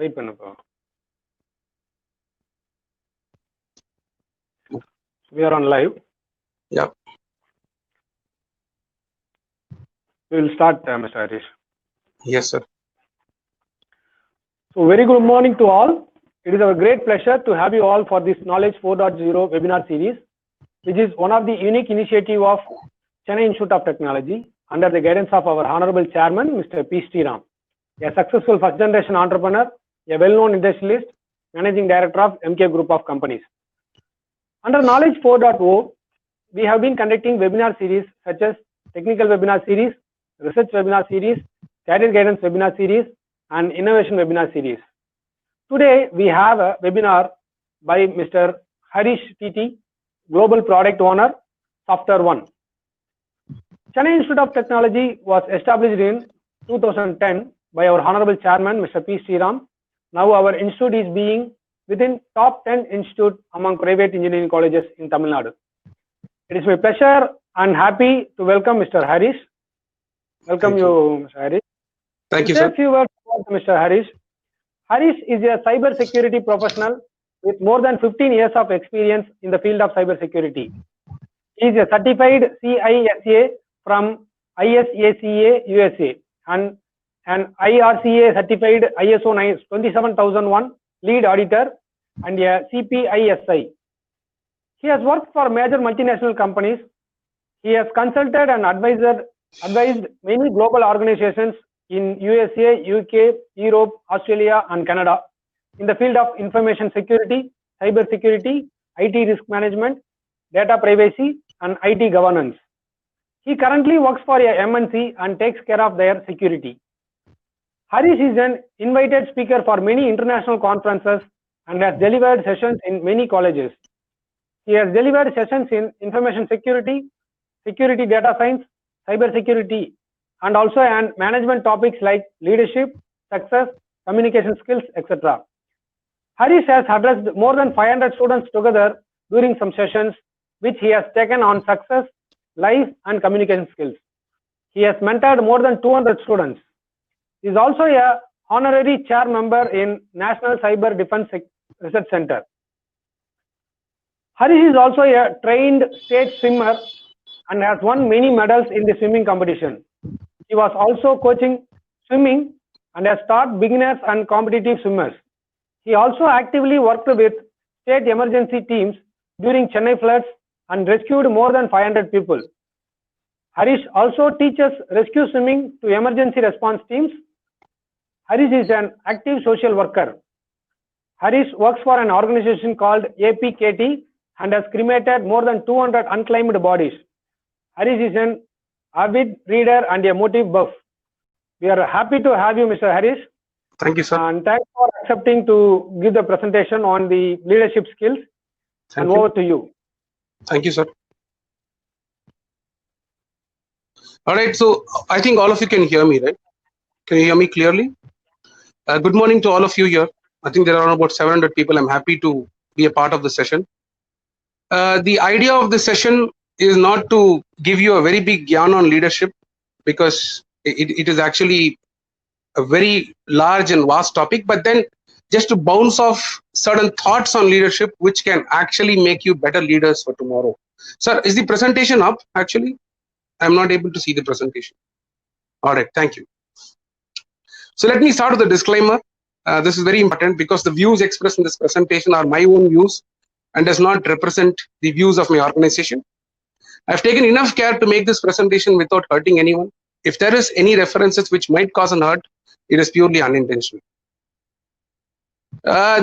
Wait பண்ணுப்பா. We are on live. Yeah. We will start, Mr. Harish. Yes, sir. So very good morning to all. It is our great pleasure to have you all for this Knowledge 4.0 webinar series, which is one of the unique initiative of Chennai Institute of Technology under the guidance of our Honorable Chairman, Mr. P. Sriram, a successful first generation entrepreneur, a well-known industrialist, Managing Director of MK Group of Companies. Under Knowledge 4.0, we have been conducting webinar series such as Technical Webinar Series, Research Webinar Series, Career Guidance Webinar Series, and Innovation Webinar Series. Today, we have a webinar by Mr. Harish TT, Global Product Owner, Software One. Chennai Institute of Technology was established in 2010 by our Honorable Chairman, Mr. P. Sriram. Now our institute is being within top 10 institute among private engineering colleges in Tamil Nadu. It is my pleasure and happy to welcome Mr. Harish. Welcome you, Mr. Harish. Thank you, To say sir. a few words about Mr. Harish. Harish is a cyber security professional with more than 15 years of experience in the field of cyber security. He is a certified CISA from ISACA USA and an IRCA certified ISO 27001 lead auditor and a CPISI. He has worked for major multinational companies. He has consulted and advised many global organizations in USA, UK, Europe, Australia, and Canada in the field of information security, cyber security, IT risk management, data privacy, and IT governance. He currently works for a MNC and takes care of their security. Harish is an invited speaker for many international conferences and has delivered sessions in many colleges. He has delivered sessions in information security, security data science, cyber security, and also on management topics like leadership, success, communication skills, etc. Harish has addressed more than 500 students together during some sessions, which he has taken on success, life, and communication skills. He has mentored more than 200 students. He is also a honorary chair member in National Cyber Defense Research Center. Harish is also a trained state swimmer and has won many medals in the swimming competition. He was also coaching swimming and has taught beginners and competitive swimmers. He also actively worked with state emergency teams during Chennai floods and rescued more than 500 people. Harish also teaches rescue swimming to emergency response teams. Harish is an active social worker. Harish works for an organization called APKT and has cremated more than 200 unclaimed bodies. Harish is an avid reader and a motive buff. We are happy to have you, Mr. Harish. Thank you, sir. And thanks for accepting to give the presentation on the leadership skills. Thank and you. over to you. Thank you, sir. All right, so I think all of you can hear me, right? Can you hear me clearly? Good morning to all of you here. I think there are about 700 people. I'm happy to be a part of the session. The idea of the session is not to give you a very big yarn on leadership, because it is actually a very large and vast topic, but then just to bounce off certain thoughts on leadership which can actually make you better leaders for tomorrow. Sir, is the presentation up actually? I'm not able to see the presentation. All right, thank you. So let me start with a disclaimer. This is very important because the views expressed in this presentation are my own views and does not represent the views of my organization. I've taken enough care to make this presentation without hurting anyone. If there is any references which might cause an hurt, it is purely unintentional.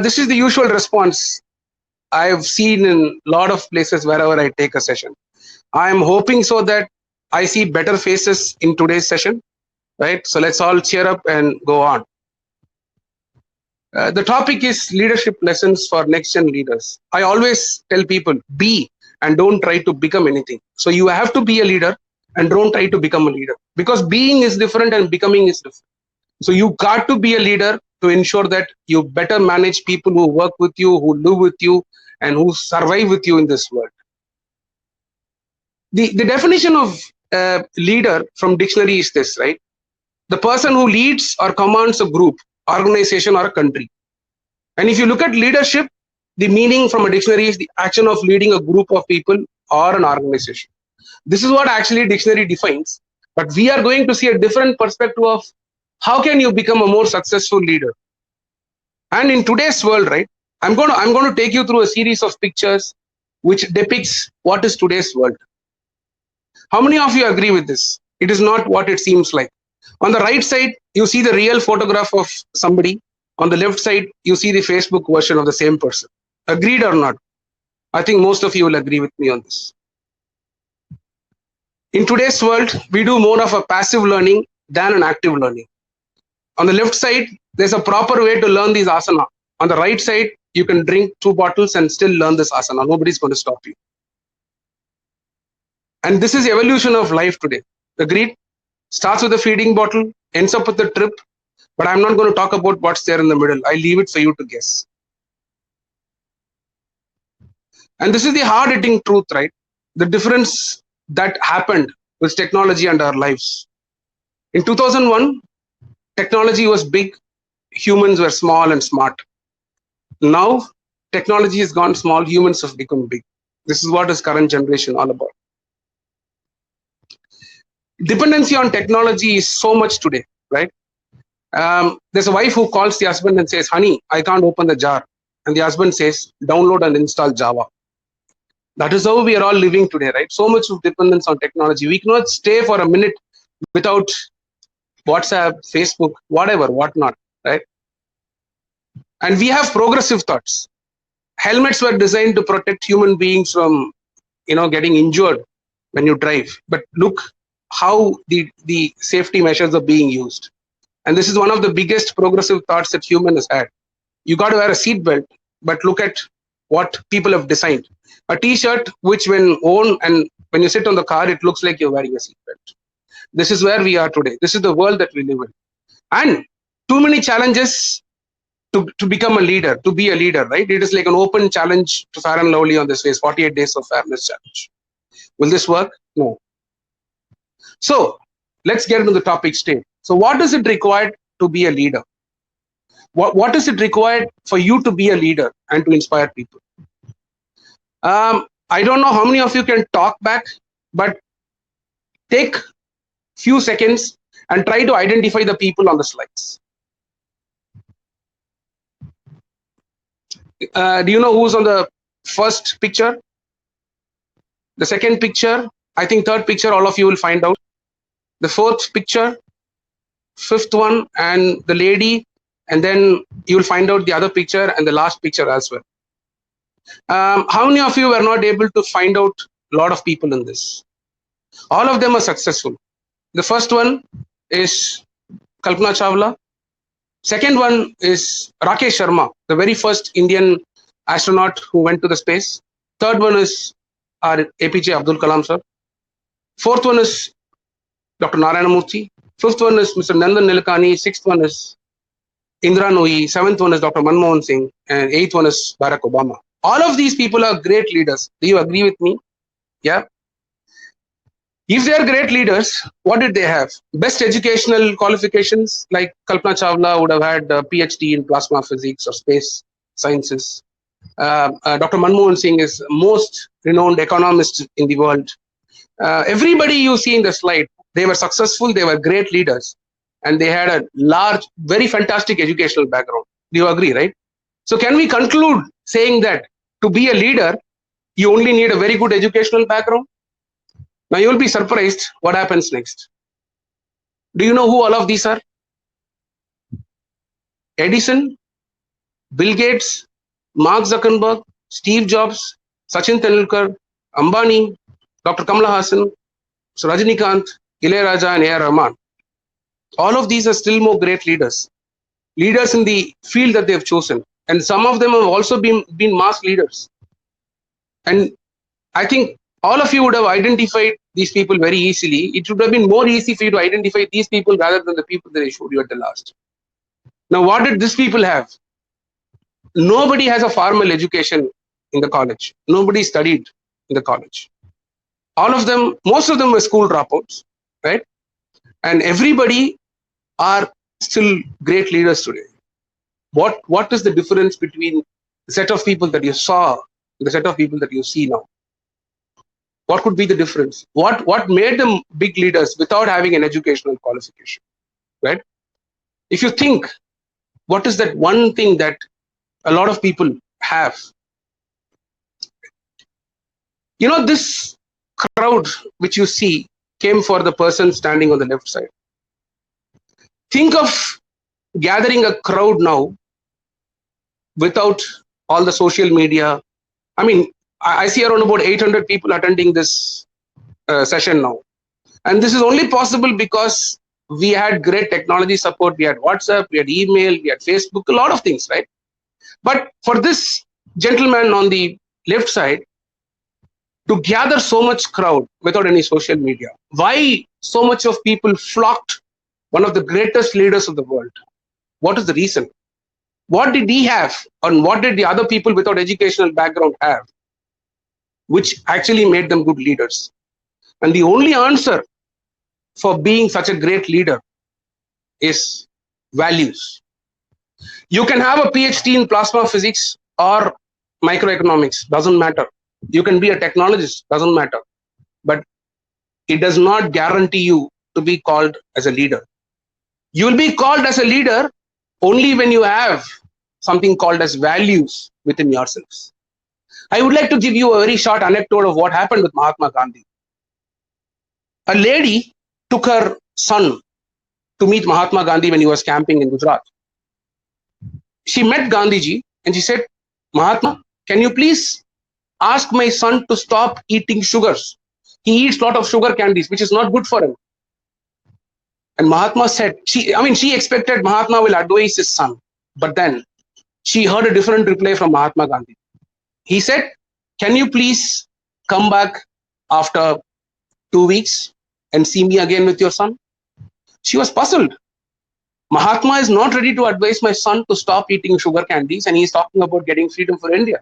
This is the usual response I've seen in a lot of places wherever I take a session. I'm hoping so that I see better faces in today's session, right? So let's all cheer up and go on. The topic is leadership lessons for next gen leaders. I always tell people, be and don't try to become anything. So you have to be a leader and don't try to become a leader, because being is different and becoming is different. So you got to be a leader to ensure that you better manage people who work with you, who live with you, and who survive with you in this world. The definition of leader from dictionary is this, right? The person who leads or commands a group organization, or a country. And if you look at leadership, the meaning from a dictionary is the action of leading a group of people or an organization. This is what actually dictionary defines. But we are going to see a different perspective of how can you become a more successful leader. And in today's world, right, I'm going to take you through a series of pictures which depicts what is today's world. How many of you agree with this? It is not what it seems like. On the right side, you see the real photograph of somebody. On the left side, you see the Facebook version of the same person. Agreed or not? I think most of you will agree with me on this. In today's world, we do more of a passive learning than an active learning. On the left side, there's a proper way to learn these asana. On the right side, you can drink 2 bottles and still learn this asana. Nobody's going to stop you. And this is the evolution of life today. Agreed? Starts with a feeding bottle, ends up with a trip. But I'm not going to talk about what's there in the middle. I leave it for you to guess. And this is the hard-hitting truth, right? The difference that happened with technology and our lives. In 2001, technology was big. Humans were small and smart. Now, technology has gone small. Humans have become big. This is what is current generation all about. Dependency on technology is so much today, right? There's a wife who calls the husband and says, honey, I can't open the jar. And the husband says, download and install Java. That is how we are all living today, right? So much of dependence on technology. We cannot stay for a minute without WhatsApp, Facebook, whatever, whatnot, right? And we have progressive thoughts. Helmets were designed to protect human beings from, getting injured when you drive. But look how the safety measures are being used. And this is one of the biggest progressive thoughts that human has had. You got to wear a seat belt, but look at what people have designed. A t-shirt, which when worn and when you sit on the car, it looks like you're wearing a seat belt. This is where we are today. This is the world that we live in. And too many challenges to become a leader, to be a leader, right? It is like an open challenge to Fair and Lovely on this phase, 48 days of fairness challenge. Will this work? No. So let's get into the topic straight. So what is it required to be a leader? What is it required for you to be a leader and to inspire people? I don't know how many of you can talk back, but take few seconds and try to identify the people on the slides. Do you know who's on the first picture? The second picture? I think third picture, all of you will find out. The fourth picture, fifth one, and the lady, and then you will find out the other picture and the last picture as well. How many of you were not able to find out a lot of people in this? All of them are successful. The first one is Kalpana Chawla. Second one is Rakesh Sharma, the very first Indian astronaut who went to the space. Third one is our APJ Abdul Kalam sir. Fourth one is Dr. Narayana Murthy. Fifth one is Mr. Nandan Nilekani. Sixth one is Indira Nooyi. Seventh one is Dr. Manmohan Singh. And eighth one is Barack Obama. All of these people are great leaders. Do you agree with me? Yeah. If they are great leaders, what did they have? Best educational qualifications, like Kalpana Chawla would have had a PhD in plasma physics or space sciences. Dr. Manmohan Singh is most renowned economist in the world. Everybody you see in the slide, they were successful, they were great leaders, and they had a large, very fantastic educational background. Do you agree, right? So can we conclude saying that to be a leader, you only need a very good educational background? Now you will be surprised what happens next. Do you know who all of these are? Edison, Bill Gates, Mark Zuckerberg, Steve Jobs, Sachin Tendulkar, Ambani, Dr. Kamala Hassan, Rajinikanth, Ilayaraja, and A.R. Rahman. All of these are still more great leaders. Leaders in the field that they have chosen. And some of them have also been mass leaders. And I think all of you would have identified these people very easily. It would have been more easy for you to identify these people rather than the people that I showed you at the last. Now, what did these people have? Nobody has a formal education in the college. Nobody studied in the college. All of them, most of them were school dropouts, right? And everybody are still great leaders today. What is the difference between the set of people that you saw and the set of people that you see now? What could be the difference? What made them big leaders without having an educational qualification, right? If you think, what is that one thing that a lot of people have? You know, this crowd which you see came for the person standing on the left side. Think of gathering a crowd now without all the social media. I mean, I see around about 800 people attending this session now. And this is only possible because we had great technology support. We had WhatsApp, we had email, we had Facebook, a lot of things, right? But for this gentleman on the left side to gather so much crowd without any social media, why so much of people flocked one of the greatest leaders of the world? What is the reason? What did he have, and what did the other people without educational background have, which actually made them good leaders? And the only answer for being such a great leader is values. You can have a PhD in plasma physics or microeconomics, doesn't matter. You can be a technologist, doesn't matter. But it does not guarantee you to be called as a leader. You will be called as a leader only when you have something called as values within yourselves. I would like to give you a very short anecdote of what happened with Mahatma Gandhi. A lady took her son to meet Mahatma Gandhi when he was camping in Gujarat. She met Gandhiji and she said, Mahatma, can you please ask my son to stop eating sugars? He eats a lot of sugar candies, which is not good for him. And Mahatma said, she expected Mahatma will advise his son. But then she heard a different reply from Mahatma Gandhi. He said, can you please come back after 2 weeks and see me again with your son? She was puzzled. Mahatma is not ready to advise my son to stop eating sugar candies, and he's talking about getting freedom for India.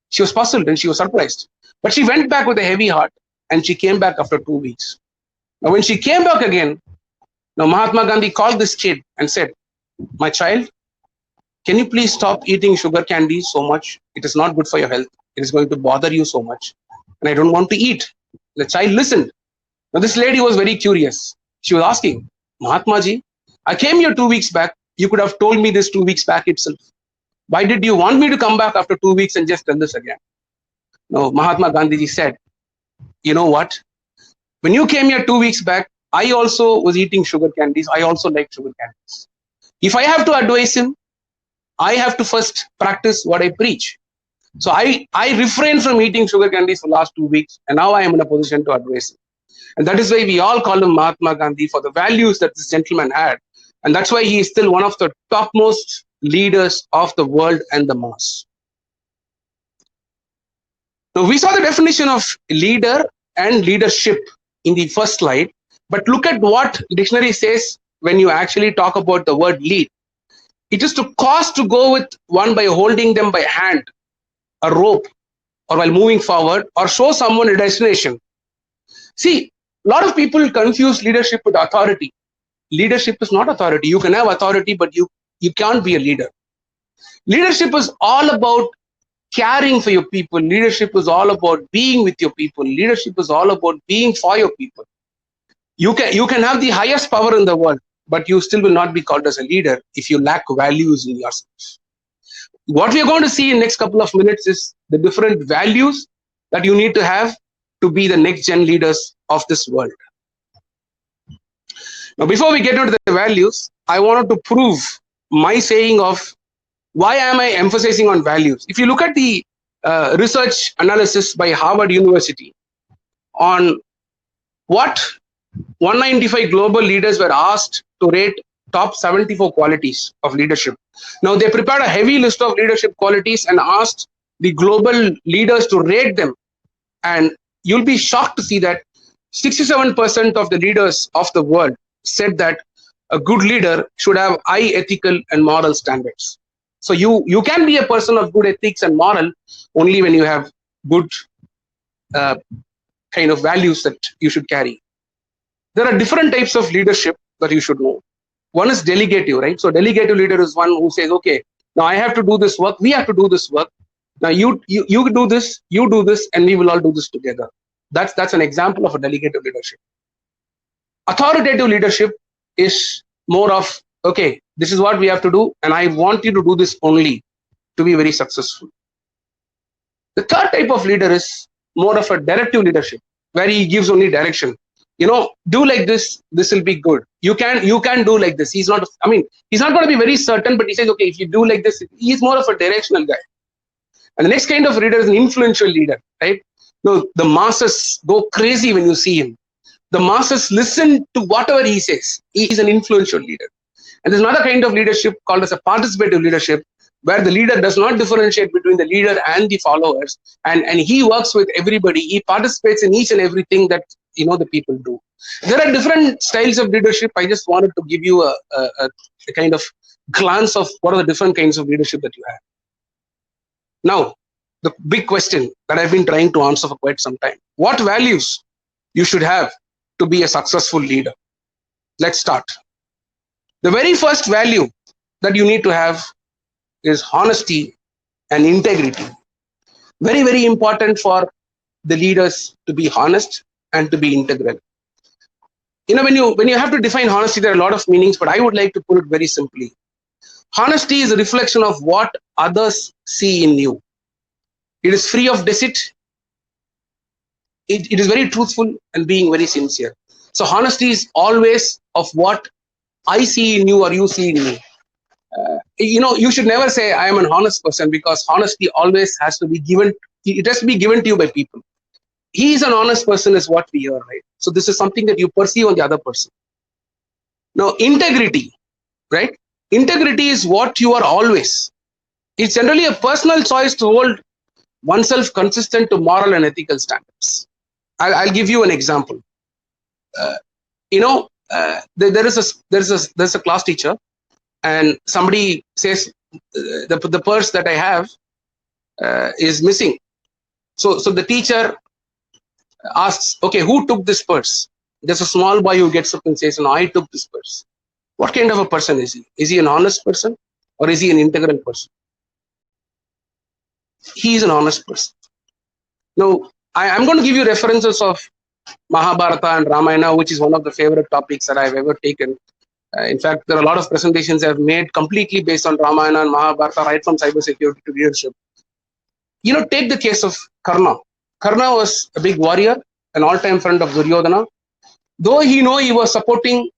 She was puzzled and she was surprised. But she went back with a heavy heart and she came back after 2 weeks. Now, when she came back again, now Mahatma Gandhi called this kid and said, my child, can you please stop eating sugar candies so much? It is not good for your health. It is going to bother you so much. And I don't want to eat. The child listened. Now this lady was very curious. She was asking, Mahatma ji, I came here 2 weeks back. You could have told me this 2 weeks back itself. Why did you want me to come back after 2 weeks and just tell this again? No, Mahatma Gandhi ji said, you know what? When you came here 2 weeks back, I also was eating sugar candies. I also like sugar candies. If I have to advise him, I have to first practice what I preach. So I refrained from eating sugar candies for the last 2 weeks, and now I am in a position to advise him. And that is why we all call him Mahatma Gandhi, for the values that this gentleman had. And that's why he is still one of the topmost leaders of the world and the mass. Now, we saw the definition of leader and leadership in the first slide, but look at what dictionary says when you actually talk about the word lead. It is to cause to go with one by holding them by hand, a rope, or while moving forward, or show someone a destination. See, a lot of people confuse leadership with authority. Leadership is not authority. You can have authority, but you can't be a leader. Leadership is all about caring for your people. Leadership is all about being with your people. Leadership is all about being for your people. You can have the highest power in the world, but you still will not be called as a leader if you lack values in yourself. What we are going to see in the next couple of minutes is the different values that you need to have to be the next gen leaders of this world. Now, before we get into the values, I wanted to prove my saying of why am I emphasizing on values. If you look at the research analysis by Harvard University on what 195 global leaders were asked to rate top 74 qualities of leadership. Now, they prepared a heavy list of leadership qualities and asked the global leaders to rate them. And you'll be shocked to see that 67% of the leaders of the world said that a good leader should have high ethical and moral standards. So you can be a person of good ethics and moral only when you have good kind of values that you should carry. There are different types of leadership that you should know. One is delegative, right? So delegative leader is one who says, okay, Now I have to do this work. We have to do this work. Now you do this, and we will all do this together. That's an example of a delegative leadership. Authoritative leadership is more of, okay, this is what we have to do, and I want you to do this only to be very successful. The third type of leader is more of a directive leadership, where he gives only direction. Do like this, this will be good. You can do like this. He's not going to be very certain, but he says, okay, if you do like this, he's more of a directional guy. And the next kind of leader is an influential leader, right? No, the masses go crazy when you see him. The masses listen to whatever he says. He is an influential leader. And there's another kind of leadership called as a participative leadership, where the leader does not differentiate between the leader and the followers, and he works with everybody. He participates in each and everything that the people do. There are different styles of leadership. I just wanted to give you a kind of glance of what are the different kinds of leadership that you have. Now, the big question that I've been trying to answer for quite some time: what values you should have to be a successful leader? Let's start. The very first value that you need to have is honesty and integrity. Very, very important for the leaders to be honest and to be integral. When you have to define honesty, there are a lot of meanings, but I would like to put it very simply. Honesty is a reflection of what others see in you. It is free of deceit. It is very truthful and being very sincere. So honesty is always of what I see in you or you see in me. You should never say I am an honest person, because honesty always has to be given. It has to be given to you by people. He is an honest person is what we hear, right? So this is something that you perceive on the other person. Now, integrity, right? Integrity is what you are always. It's generally a personal choice to hold oneself consistent to moral and ethical standards. I'll give you an example. There's a class teacher, and somebody says the purse that I have is missing. So the teacher asks, okay, who took this purse? There's a small boy who gets up and says, no, I took this purse. What kind of a person is he? Is he an honest person, or is he an integral person? He is an honest person. Now, I'm going to give you references of Mahabharata and Ramayana, which is one of the favorite topics that I've ever taken. In fact, there are a lot of presentations I've made completely based on Ramayana and Mahabharata, right from cybersecurity to leadership. Take the case of Karna. Karna was a big warrior, an all-time friend of Duryodhana. Though he was supporting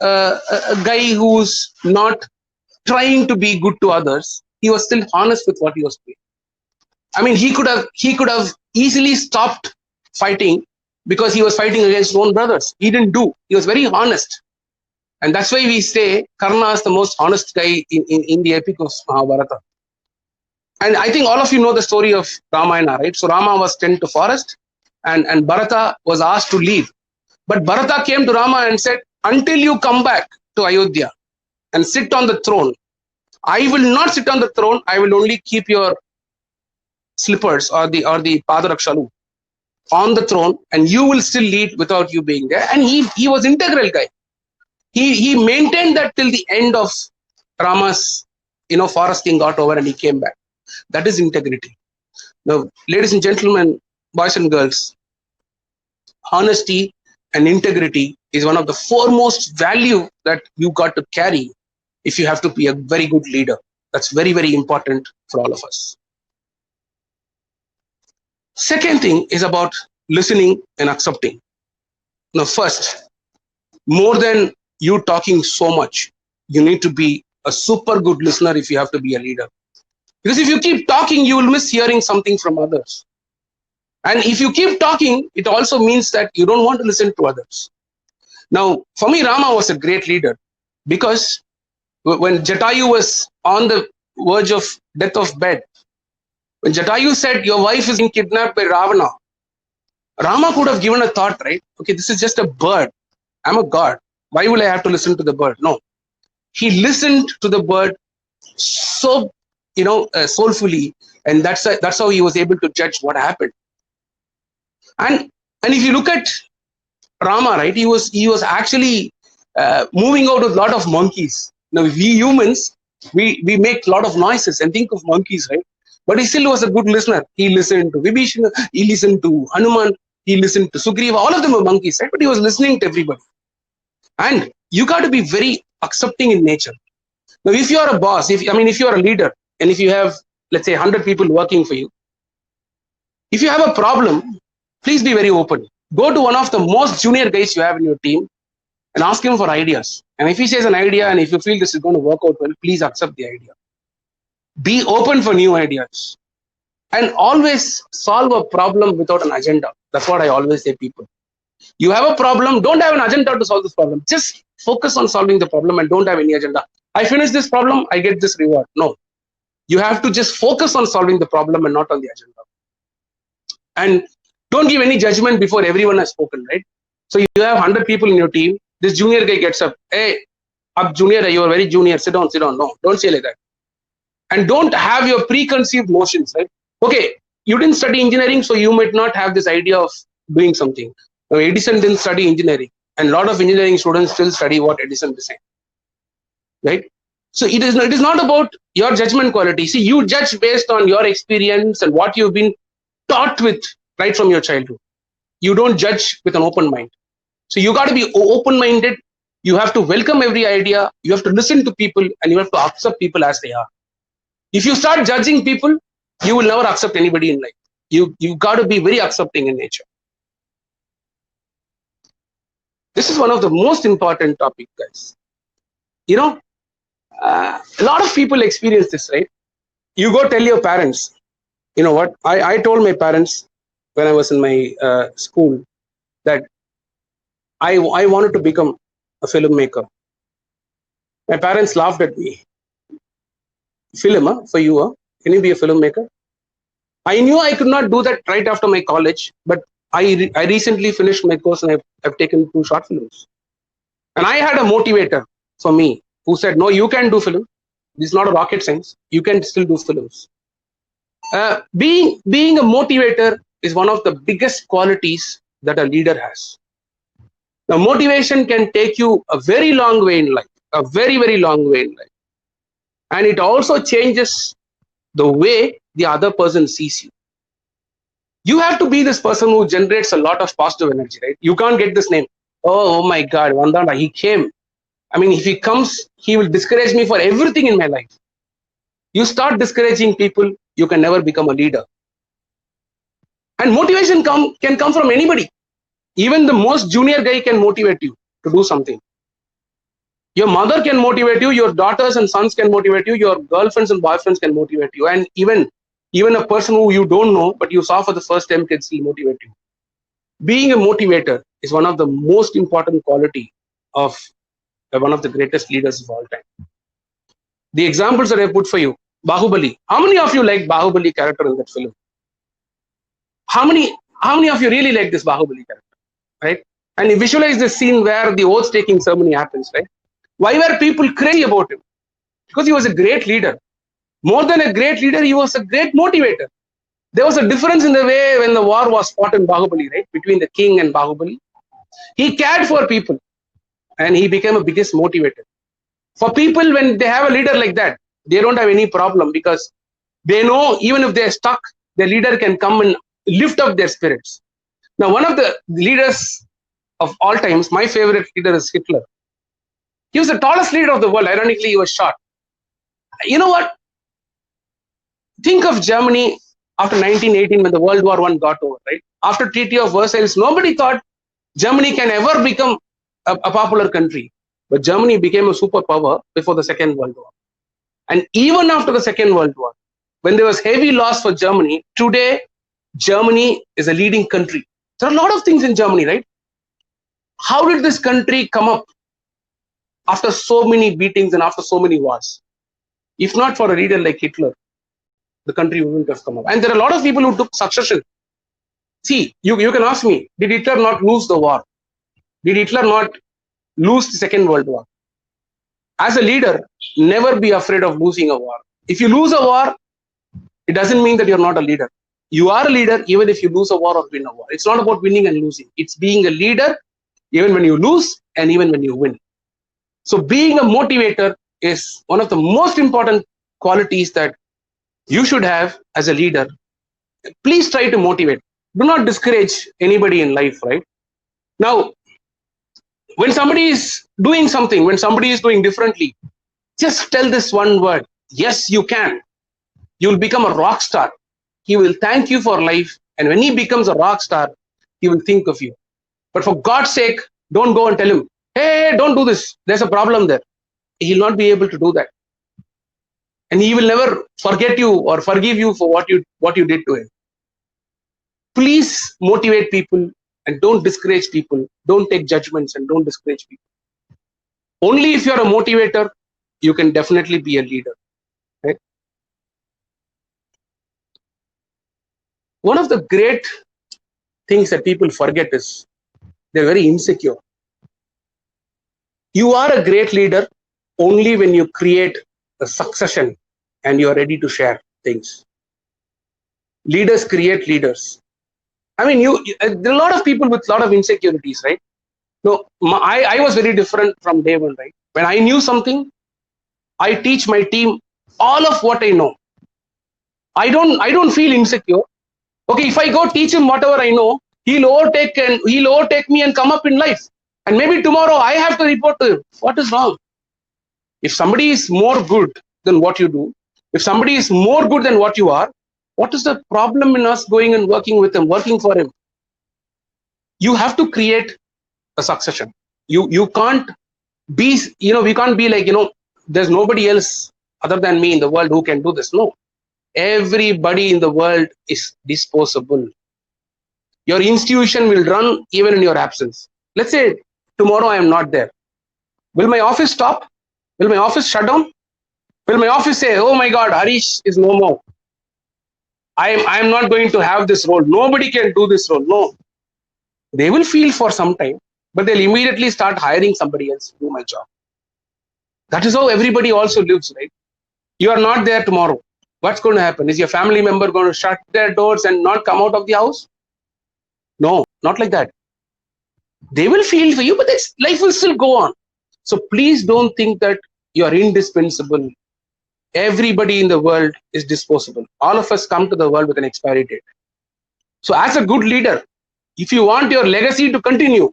a guy who's not trying to be good to others, he was still honest with what he was doing. He could have easily stopped fighting because he was fighting against his own brothers. He didn't do. He was very honest. And that's why we say Karna is the most honest guy in the epic of Mahabharata. And I think all of you know the story of Ramayana, right? So Rama was sent to forest, and Bharata was asked to leave. But Bharata came to Rama and said, until you come back to Ayodhya and sit on the throne, I will not sit on the throne. I will only keep your slippers or the Padarakshalu on the throne, and you will still lead without you being there. And he was integral guy. He maintained that till the end of Rama's forest king got over, and he came back. That is integrity. Now, ladies and gentlemen, boys and girls, honesty and integrity is one of the foremost value that you got to carry if you have to be a very good leader. That's very, very important for all of us. Second thing is about listening and accepting. Now, first, more than you talking so much, you need to be a super good listener if you have to be a leader. Because if you keep talking, you will miss hearing something from others. And if you keep talking, it also means that you don't want to listen to others. Now, for me, Rama was a great leader, because when Jatayu was on the verge of death of bed, when Jatayu said, your wife is being kidnapped by Ravana, Rama could have given a thought, right? Okay, this is just a bird. I'm a god. Why will I have to listen to the bird? No. He listened to the bird so, soulfully, and that's how he was able to judge what happened. And if you look at Rama, right, he was actually moving out with a lot of monkeys. Now, we humans, We make a lot of noises and think of monkeys, right? But he still was a good listener. He listened to Vibhishana, he listened to Hanuman, he listened to Sugriva. All of them were monkeys, right? But he was listening to everybody. And you got to be very accepting in nature. Now, if you are a boss, if you are a leader, and if you have, let's say, 100 people working for you, if you have a problem, please be very open. Go to one of the most junior guys you have in your team and ask him for ideas. And if he says an idea and if you feel this is going to work out well, please accept the idea. Be open for new ideas. And always solve a problem without an agenda. That's what I always say, people. You have a problem, don't have an agenda to solve this problem. Just focus on solving the problem and don't have any agenda. I finish this problem, I get this reward. No. You have to just focus on solving the problem and not on the agenda. And don't give any judgment before everyone has spoken, right? So you have 100 people in your team. This junior guy gets up. Hey, up junior, you are very junior. Sit down, sit down. No, don't say like that. And don't have your preconceived notions, right? Okay, you didn't study engineering, so you might not have this idea of doing something. Now, Edison didn't study engineering, and a lot of engineering students still study what Edison designed, right? So it is not about your judgment quality. See, you judge based on your experience and what you've been taught with right from your childhood. You don't judge with an open mind. So you got to be open-minded. You have to welcome every idea. You have to listen to people, and you have to accept people as they are. If you start judging people, you will never accept anybody in life. You got to be very accepting in nature. This is one of the most important topics, guys. You know, a lot of people experience this, right? You go tell your parents, you know what? I told my parents when I was in my school that I wanted to become a filmmaker. My parents laughed at me. Film, for you, can you be a filmmaker? I knew I could not do that right after my college, but I recently finished my course and I've taken 2 short films. And I had a motivator for me who said, no, you can do film. This is not a rocket science. You can still do films. Being a motivator is one of the biggest qualities that a leader has. Now, motivation can take you a very long way in life, a very, very long way in life. And it also changes the way the other person sees you. You have to be this person who generates a lot of positive energy, right? You can't get this name. Oh my God, Vandana, he came. I mean, if he comes, he will discourage me for everything in my life. You start discouraging people, you can never become a leader. And motivation can come from anybody. Even the most junior guy can motivate you to do something. Your mother can motivate you, your daughters and sons can motivate you, your girlfriends and boyfriends can motivate you, and even a person who you don't know but you saw for the first time can still motivate you. Being a motivator is one of the most important quality of one of the greatest leaders of all time. The examples that I put for you, Bahubali. How many of you like Bahubali character in that film? How many of you really like this Bahubali character, right? And you visualize the scene where the oath taking ceremony happens, right? Why were people crazy about him? Because he was a great leader. More than a great leader, he was a great motivator. There was a difference in the way when the war was fought in Bahubali, right? Between the king and Bahubali. He cared for people and he became a biggest motivator. For people, when they have a leader like that, they don't have any problem because they know even if they're stuck, their leader can come and lift up their spirits. Now, one of the leaders of all times, my favorite leader is Hitler. He was the tallest leader of the world. Ironically, he was short. You know what? Think of Germany after 1918 when the World War I got over, right? After Treaty of Versailles, nobody thought Germany can ever become a popular country. But Germany became a superpower before the Second World War. And even after the Second World War, when there was heavy loss for Germany, today, Germany is a leading country. There are a lot of things in Germany, right? How did this country come up after so many beatings and after so many wars? If not for a leader like Hitler, the country wouldn't have come up. And there are a lot of people who took succession. See, you can ask me, did Hitler not lose the war? Did Hitler not lose the Second World War? As a leader, never be afraid of losing a war. If you lose a war, it doesn't mean that you're not a leader. You are a leader even if you lose a war or win a war. It's not about winning and losing. It's being a leader even when you lose and even when you win. So being a motivator is one of the most important qualities that you should have as a leader. Please try to motivate. Do not discourage anybody in life, right? Now, when somebody is doing something, when somebody is doing differently, just tell this one word: yes, you can. You will become a rock star. He will thank you for life. And when he becomes a rock star, he will think of you. But for God's sake, don't go and tell him, hey, don't do this. There's a problem there. He'll not be able to do that. And he will never forget you or forgive you for what you did to him. Please motivate people and don't discourage people. Don't take judgments and don't discourage people. Only if you're a motivator, you can definitely be a leader. Right? One of the great things that people forget is they're very insecure. You are a great leader only when you create a succession and you are ready to share things. Leaders create leaders. I mean, there are a lot of people with a lot of insecurities, right? No, I was very different from day one, right? When I knew something, I teach my team all of what I know. I don't feel insecure. Okay, if I go teach him whatever I know, he'll overtake me and come up in life. And maybe tomorrow I have to report to him. What is wrong? If somebody is more good than what you do, if somebody is more good than what you are, what is the problem in us going and working with him, working for him? You have to create a succession. You can't be, we can't be like, there's nobody else other than me in the world who can do this. No. Everybody in the world is disposable. Your institution will run even in your absence. Let's say tomorrow I am not there. Will my office stop? Will my office shut down? Will my office say, oh my God, Harish is no more. I am not going to have this role. Nobody can do this role. No. They will feel for some time, but they'll immediately start hiring somebody else to do my job. That is how everybody also lives, right? You are not there tomorrow. What's going to happen? Is your family member going to shut their doors and not come out of the house? No, not like that. They will feel for you, but life will still go on. So please don't think that you are indispensable. Everybody in the world is disposable. All of us come to the world with an expiry date. So as a good leader, if you want your legacy to continue,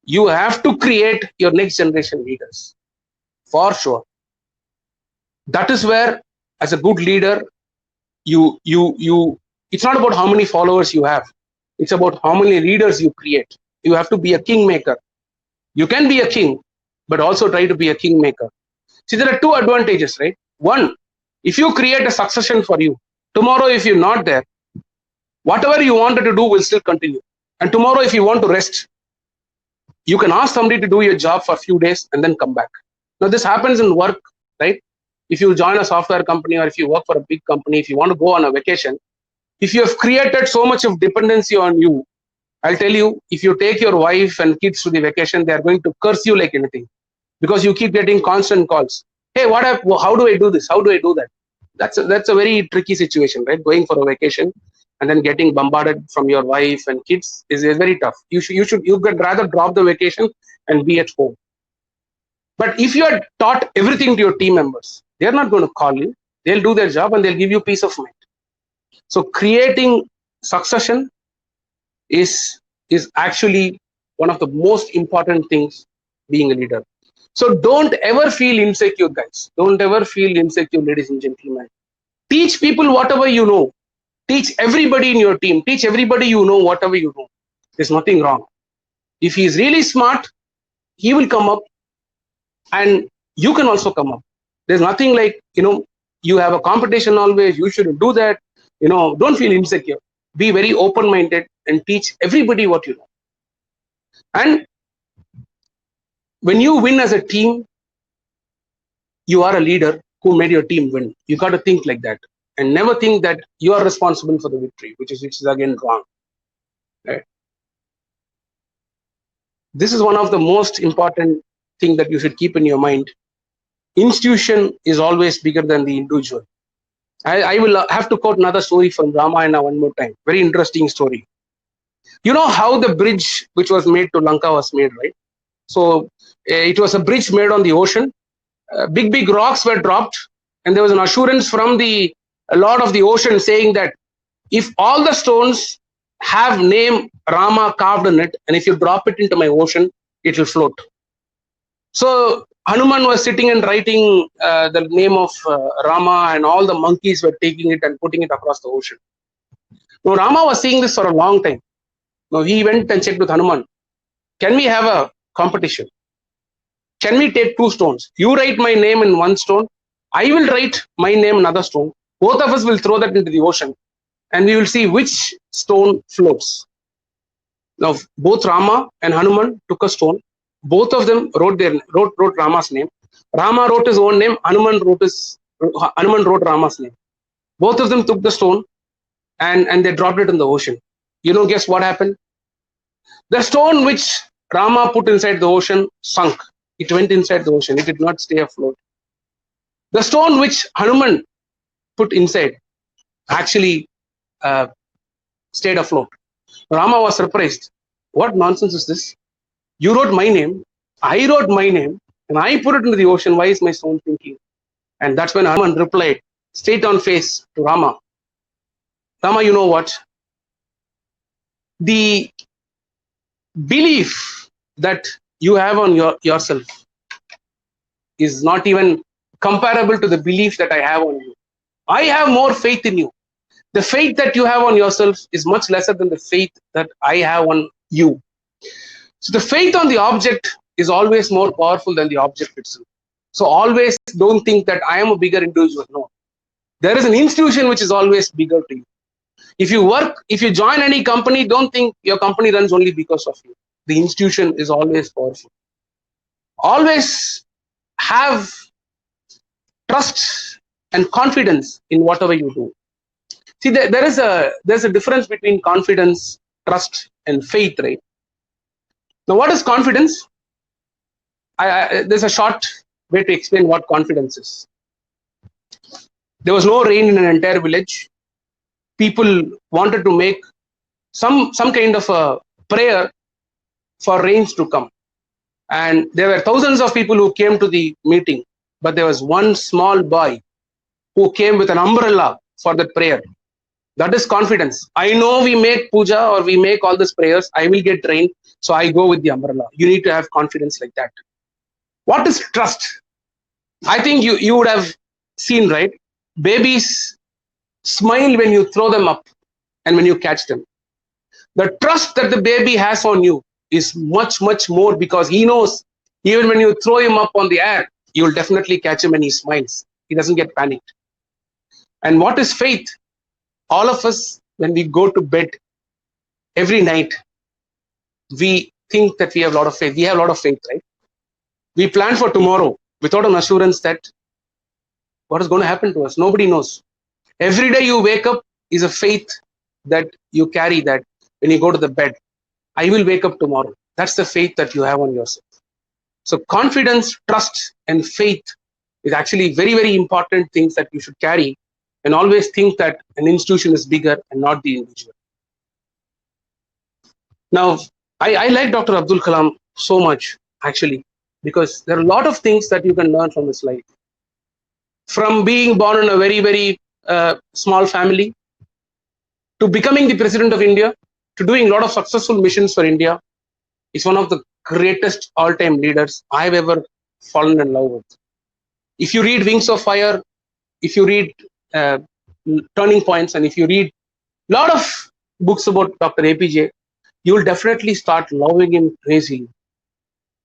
you have to create your next generation leaders. For sure. That is where, as a good leader, it's not about how many followers you have. It's about how many leaders you create. You have to be a kingmaker. You can be a king, but also try to be a kingmaker. See, there are two advantages, right? One, if you create a succession for you, tomorrow if you're not there, whatever you wanted to do will still continue. And tomorrow if you want to rest, you can ask somebody to do your job for a few days and then come back. Now this happens in work, right? If you join a software company or if you work for a big company, if you want to go on a vacation, if you have created so much of dependency on you, I'll tell you, if you take your wife and kids to the vacation, they are going to curse you like anything because you keep getting constant calls. Hey, how do I do this? How do I do that? That's a very tricky situation, right? Going for a vacation and then getting bombarded from your wife and kids is very tough. You could rather drop the vacation and be at home. But if you had taught everything to your team members, they're not going to call you. They'll do their job and they'll give you peace of mind. So creating succession is actually one of the most important things being a leader. So don't ever feel insecure, guys. Don't ever feel insecure, ladies and gentlemen. Teach people whatever you know. Teach everybody in your team. Teach everybody you know whatever you know. There's nothing wrong. If he's really smart, he will come up and you can also come up. There's nothing like, you have a competition always. You shouldn't do that. Don't feel insecure. Be very open-minded and teach everybody what you know. And when you win as a team, you are a leader who made your team win. You got to think like that and never think that you are responsible for the victory, which is again wrong. Right? This is one of the most important thing that you should keep in your mind. Institution is always bigger than the individual. I will have to quote another story from Ramayana one more time. Very interesting story. You know how the bridge which was made to Lanka was made, right? So it was a bridge made on the ocean. big rocks were dropped, and there was an assurance from the Lord of the ocean saying that if all the stones have name Rama carved in it, and if you drop it into my ocean, it will float. So Hanuman was sitting and writing the name of Rama, and all the monkeys were taking it and putting it across the ocean. Now Rama was seeing this for a long time. Now he went and checked with Hanuman, can we have a competition? Can we take 2 stones? You write my name in one stone, I will write my name in another stone. Both of us will throw that into the ocean, and we will see which stone floats. Now both Rama and Hanuman took a stone. Both of them wrote Rama's name. Rama wrote his own name. Hanuman wrote Rama's name. Both of them took the stone and they dropped it in the ocean. Guess what happened? The stone which Rama put inside the ocean sunk. It went inside the ocean. It did not stay afloat. The stone which Hanuman put inside actually stayed afloat. Rama was surprised. What nonsense is this? You wrote my name, I wrote my name, and I put it into the ocean. Why is my stone sinking? And that's when Hanuman replied, straight on face to Rama. Rama, you know what? The belief that you have on yourself is not even comparable to the belief that I have on you. I have more faith in you. The faith that you have on yourself is much lesser than the faith that I have on you. So the faith on the object is always more powerful than the object itself. So always don't think that I am a bigger individual. No. There is an institution which is always bigger to you. If you join any company, don't think your company runs only because of you. The institution is always powerful. Always have trust and confidence in whatever you do. See, there's a difference between confidence, trust, and faith, right? Now, what is confidence? There's a short way to explain what confidence is. There was no rain in an entire village. People wanted to make some kind of a prayer for rains to come. And there were thousands of people who came to the meeting, but there was one small boy who came with an umbrella for that prayer. That is confidence. I know we make puja or we make all these prayers, I will get rain, so I go with the umbrella. You need to have confidence like that. What is trust? I think you would have seen, right? Babies smile when you throw them up and when you catch them. The trust that the baby has on you is much more, because he knows even when you throw him up on the air, you will definitely catch him and he smiles. He doesn't get panicked. And what is faith? All of us, when we go to bed every night, we think that we have a lot of faith. We have a lot of faith, right? We plan for tomorrow without an assurance that what is going to happen to us. Nobody knows. Every day you wake up is a faith that you carry, that when you go to the bed, I will wake up tomorrow. That's the faith that you have on yourself. So confidence, trust, and faith is actually very important things that you should carry, and always think that an institution is bigger and not the individual. Now, I like Dr. Abdul Kalam so much, actually, because there are a lot of things that you can learn from his life. From being born in a very small family, to becoming the President of India, to doing a lot of successful missions for India, is one of the greatest all-time leaders I've ever fallen in love with. If you read Wings of Fire, if you read Turning Points, and if you read a lot of books about Dr. APJ, you will definitely start loving him crazily.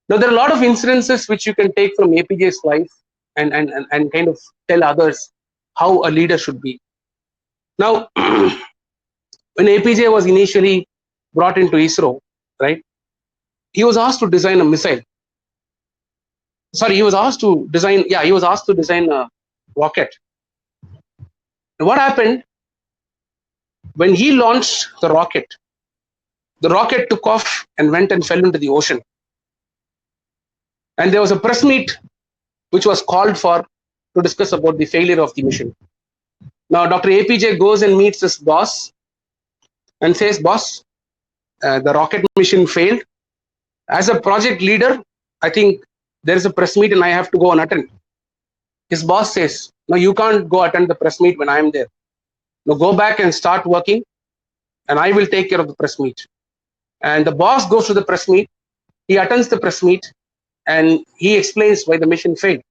Now, there are a lot of incidences which you can take from APJ's life and kind of tell others how a leader should be. Now, when APJ was initially brought into ISRO, right, he was asked to design a missile. Sorry, he was asked to design a rocket. And what happened? When he launched the rocket took off and went and fell into the ocean. And there was a press meet which was called for to discuss about the failure of the mission. Now, Dr. APJ goes and meets his boss and says, boss, the rocket mission failed. As a project leader, I think there is a press meet and I have to go and attend. His boss says, no, you can't go attend the press meet when I am there. No, go back and start working, and I will take care of the press meet. And the boss goes to the press meet. He attends the press meet, and he explains why the mission failed.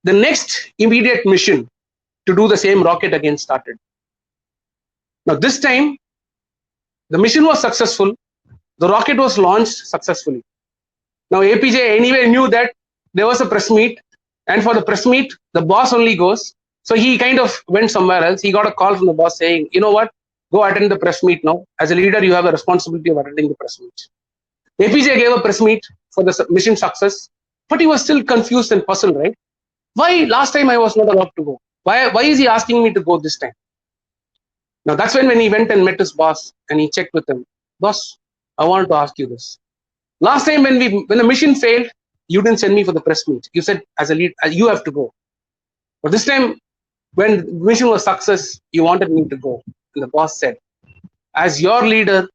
The next immediate mission to do the same rocket again started. Now this time, the mission was successful. The rocket was launched successfully. Now APJ anyway knew that there was a press meet, and for the press meet, the boss only goes. So he kind of went somewhere else. He got a call from the boss saying, you know what, go attend the press meet now. As a leader, you have a responsibility of attending the press meet. APJ gave a press meet for the mission success, but he was still confused and puzzled, right? Why last time I was not allowed to go? Why is he asking me to go this time? Now that's when he went and met his boss and he checked with him. Boss, I wanted to ask you this. Last time when the mission failed, you didn't send me for the press meet. You said as a lead, you have to go. But this time, when the mission was success, you wanted me to go. And the boss said, as your leader,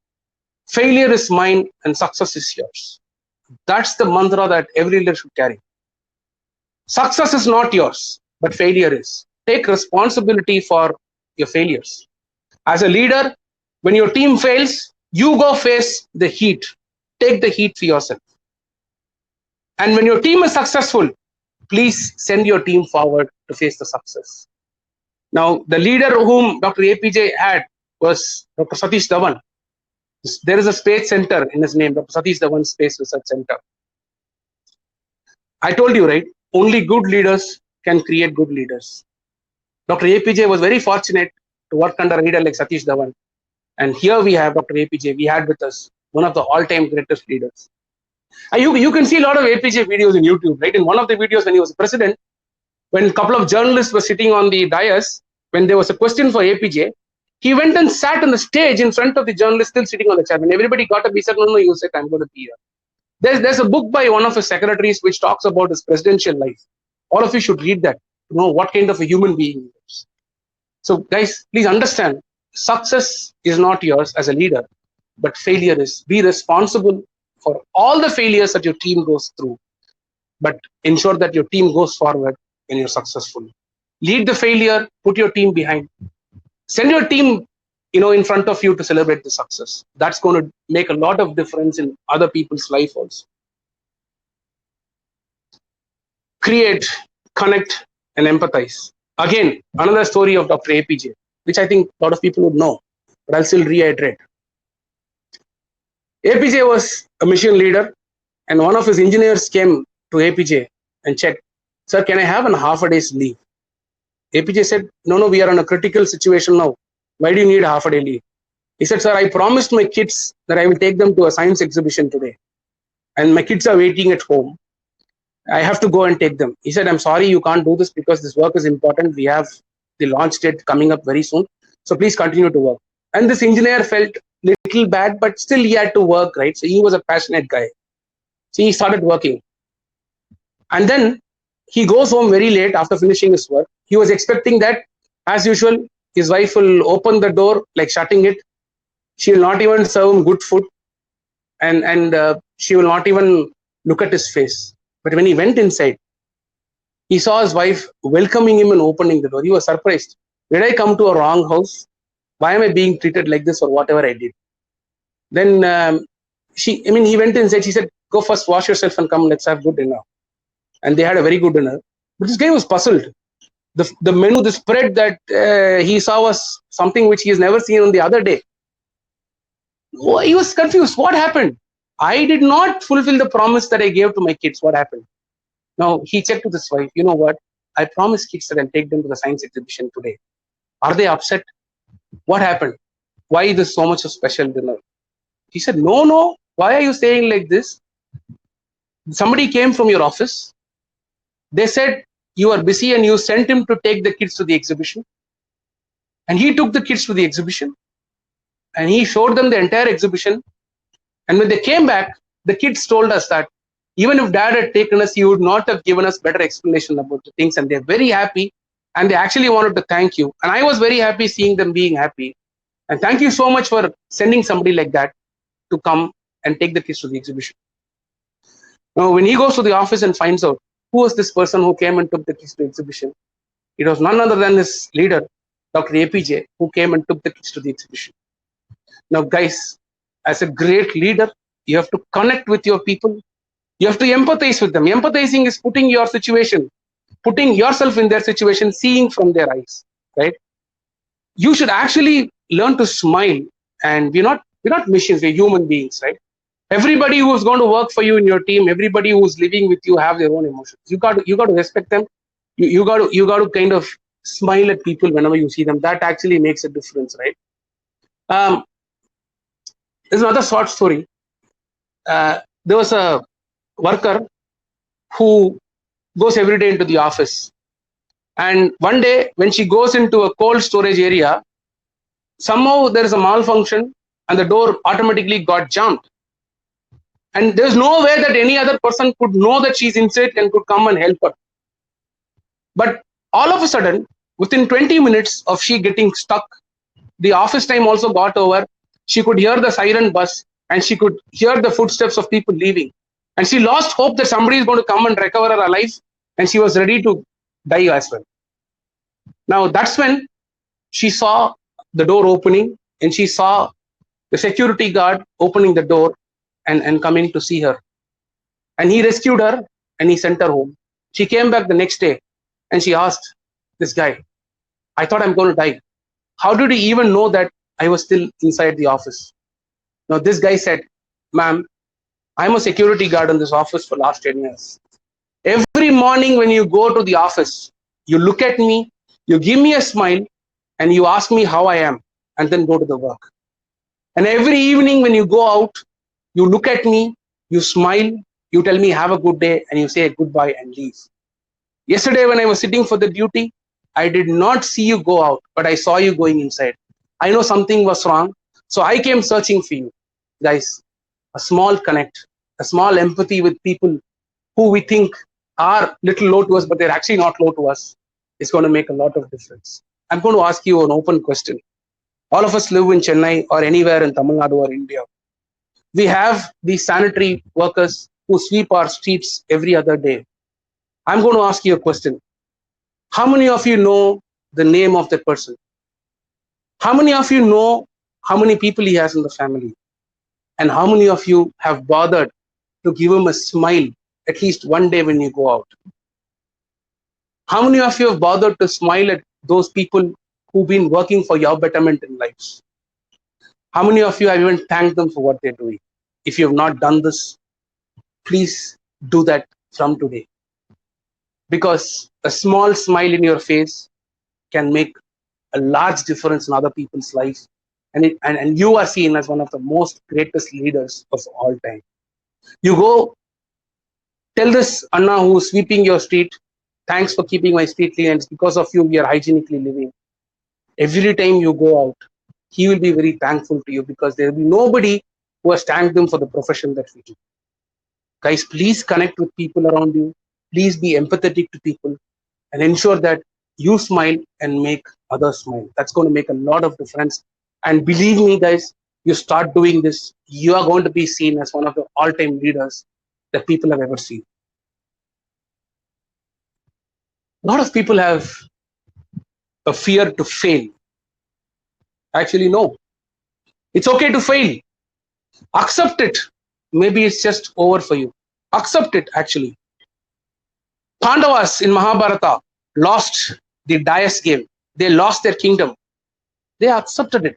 failure is mine and success is yours. That's the mantra that every leader should carry. Success is not yours, but failure is. Take responsibility for your failures. As a leader, when your team fails, you go face the heat. Take the heat for yourself. And when your team is successful, please send your team forward to face the success. Now, the leader whom Dr. APJ had was Dr. Satish Dhawan. There is a space center in his name, Dr. Satish Dhawan Space Research Center. I told you, right? Only good leaders can create good leaders. Dr. APJ was very fortunate to work under a leader like Satish Dhawan. And here we have Dr. APJ. We had with us one of the all-time greatest leaders. You can see a lot of APJ videos in YouTube, right? In one of the videos when he was president, when a couple of journalists were sitting on the dais, when there was a question for APJ, he went and sat on the stage in front of the journalists still sitting on the chair. When everybody got up, he said, no, you sit, I'm going to be here. There's a book by one of his secretaries which talks about his presidential life. All of you should read that to know what kind of a human being he is. So guys, please understand, success is not yours as a leader, but failure is. Be responsible for all the failures that your team goes through, but ensure that your team goes forward when you're successful. Lead the failure, put your team behind. Send your team in front of you to celebrate the success. That's going to make a lot of difference in other people's life also. Create, connect, and empathize. Again, another story of Dr. APJ, which I think a lot of people would know, but I'll still reiterate. APJ was a mission leader, and one of his engineers came to APJ and checked, sir, can I have a half a day's leave? APJ said, no, we are in a critical situation now. Why do you need half a day leave? He said, sir, I promised my kids that I will take them to a science exhibition today. And my kids are waiting at home. I have to go and take them. He said, I'm sorry, you can't do this because this work is important. We have the launch date coming up very soon. So please continue to work. And this engineer felt little bad, but still he had to work, right? So he was a passionate guy. So he started working. And then he goes home very late after finishing his work. He was expecting that, as usual, his wife will open the door, like shutting it. She will not even serve him good food. And she will not even look at his face. But when he went inside, he saw his wife welcoming him and opening the door. He was surprised. Did I come to a wrong house? Why am I being treated like this or whatever I did? Then he went inside. She said, go first, wash yourself and come, let's have good dinner. And they had a very good dinner. But this guy was puzzled. The menu, the spread that he saw was something which he has never seen on the other day. He was confused. What happened? I did not fulfill the promise that I gave to my kids. What happened? Now, he checked with his wife. You know what? I promised kids that I'll take them to the science exhibition today. Are they upset? What happened? Why is this so much a special dinner? He said, no. Why are you saying like this? Somebody came from your office. They said you are busy and you sent him to take the kids to the exhibition. And he took the kids to the exhibition. And he showed them the entire exhibition. And when they came back, the kids told us that even if dad had taken us, he would not have given us better explanation about the things. And they're very happy. And they actually wanted to thank you. And I was very happy seeing them being happy. And thank you so much for sending somebody like that to come and take the kids to the exhibition. Now, when he goes to the office and finds out, who was this person who came and took the keys to the exhibition? It was none other than his leader, Dr. APJ, who came and took the keys to the exhibition. Now, guys, as a great leader, you have to connect with your people. You have to empathize with them. Empathizing is putting your situation, putting yourself in their situation, seeing from their eyes, right? You should actually learn to smile. And we're not machines, we're human beings, right? Everybody who's going to work for you in your team, everybody who's living with you have their own emotions. You got to respect them. You got to kind of smile at people whenever you see them. That actually makes a difference, right? There's another short story. There was a worker who goes every day into the office, and one day when she goes into a cold storage area, somehow there is a malfunction and the door automatically got jammed, and there's no way that any other person could know that she's inside and could come and help her. But all of a sudden, within 20 minutes of she getting stuck, the office time also got over. She could hear the siren buzz and she could hear the footsteps of people leaving, and she lost hope that somebody is going to come and recover her alive, and she was ready to die as well. Now that's when she saw the door opening, and she saw the security guard opening the door and coming to see her, and he rescued her and he sent her home. She came back the next day and she asked this guy, I thought I'm going to die. How did he even know that I was still inside the office? Now this guy said, ma'am, I'm a security guard in this office for last 10 years. Every morning when you go to the office, you look at me, you give me a smile, and you ask me how I am, and then go to the work. And every evening when you go out, you look at me, you smile, you tell me have a good day, and you say goodbye and leave. Yesterday when I was sitting for the duty, I did not see you go out, but I saw you going inside. I know something was wrong, so I came searching for you. Guys, a small connect, a small empathy with people who we think are little low to us, but they're actually not low to us, is going to make a lot of difference. I'm going to ask you an open question. All of us live in Chennai or anywhere in Tamil Nadu or India. We have these sanitary workers who sweep our streets every other day. I'm going to ask you a question. How many of you know the name of that person? How many of you know how many people he has in the family? And how many of you have bothered to give him a smile at least one day when you go out? How many of you have bothered to smile at those people who've been working for your betterment in lives? How many of you have even thanked them for what they're doing? If you have not done this, please do that from today. Because a small smile in your face can make a large difference in other people's lives. And you are seen as one of the most greatest leaders of all time. You go tell this Anna who's sweeping your street, thanks for keeping my street clean, and it's because of you we are hygienically living. Every time you go out, he will be very thankful to you, because there will be nobody who has thanked them for the profession that we do. Guys, please connect with people around you. Please be empathetic to people and ensure that you smile and make others smile. That's going to make a lot of difference. And believe me, guys, you start doing this, you are going to be seen as one of the all-time leaders that people have ever seen. A lot of people have a fear to fail. Actually, no. It's okay to fail. Accept it. Maybe it's just over for you. Accept it, actually. Pandavas in Mahabharata lost the Dayas game. They lost their kingdom. They accepted it.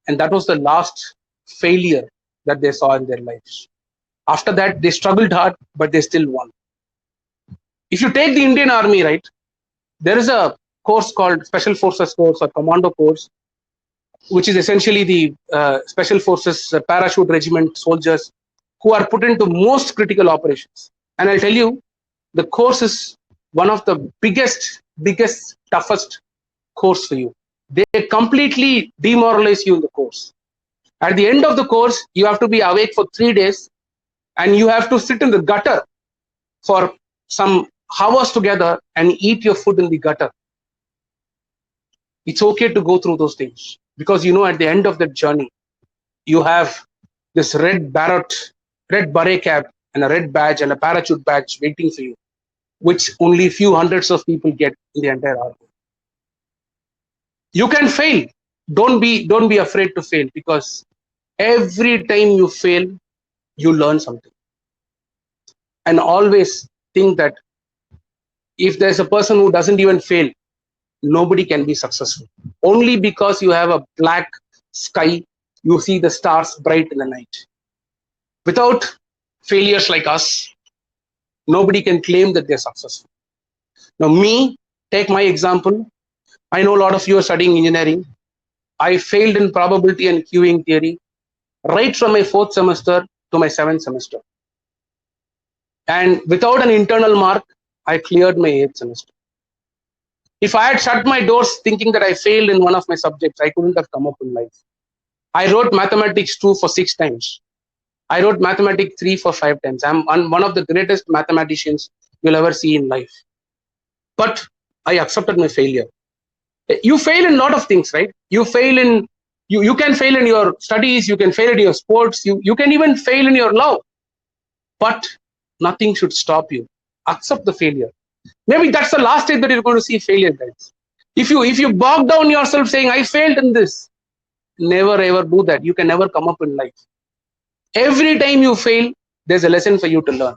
And that was the last failure that they saw in their lives. After that, they struggled hard, but they still won. If you take the Indian Army, right, there is a course called Special Forces course or Commando course, which is essentially the Special Forces parachute regiment soldiers who are put into most critical operations. And I'll tell you, the course is one of the biggest, toughest course for you. They completely demoralize you in the course. At the end of the course, you have to be awake for 3 days, and you have to sit in the gutter for some hours together and eat your food in the gutter. It's okay to go through those things, because you know at the end of that journey, you have this red beret cap and a red badge and a parachute badge waiting for you. which only few hundreds of people get in the entire army. You can fail. Don't be afraid to fail, because every time you fail, you learn something. And always think that if there's a person who doesn't even fail, nobody can be successful. Only because you have a black sky, you see the stars bright in the night. Without failures like us, nobody can claim that they're successful. Now, me, take my example. I know a lot of you are studying engineering. I failed in probability and queuing theory right from my 4th semester to my 7th semester. And without an internal mark, I cleared my 8th semester. If I had shut my doors thinking that I failed in one of my subjects, I couldn't have come up in life. I wrote mathematics 2 for 6 times. I wrote mathematics 3 for 5 times. I'm one of the greatest mathematicians you'll ever see in life. But I accepted my failure. You fail in a lot of things, right? You fail in, you can fail in your studies, you can fail in your sports, you can even fail in your love. But nothing should stop you. Accept the failure. Maybe that's the last time that you're going to see failure, guys. If you bog down yourself saying, I failed in this, never ever do that. You can never come up in life. Every time you fail, there's a lesson for you to learn.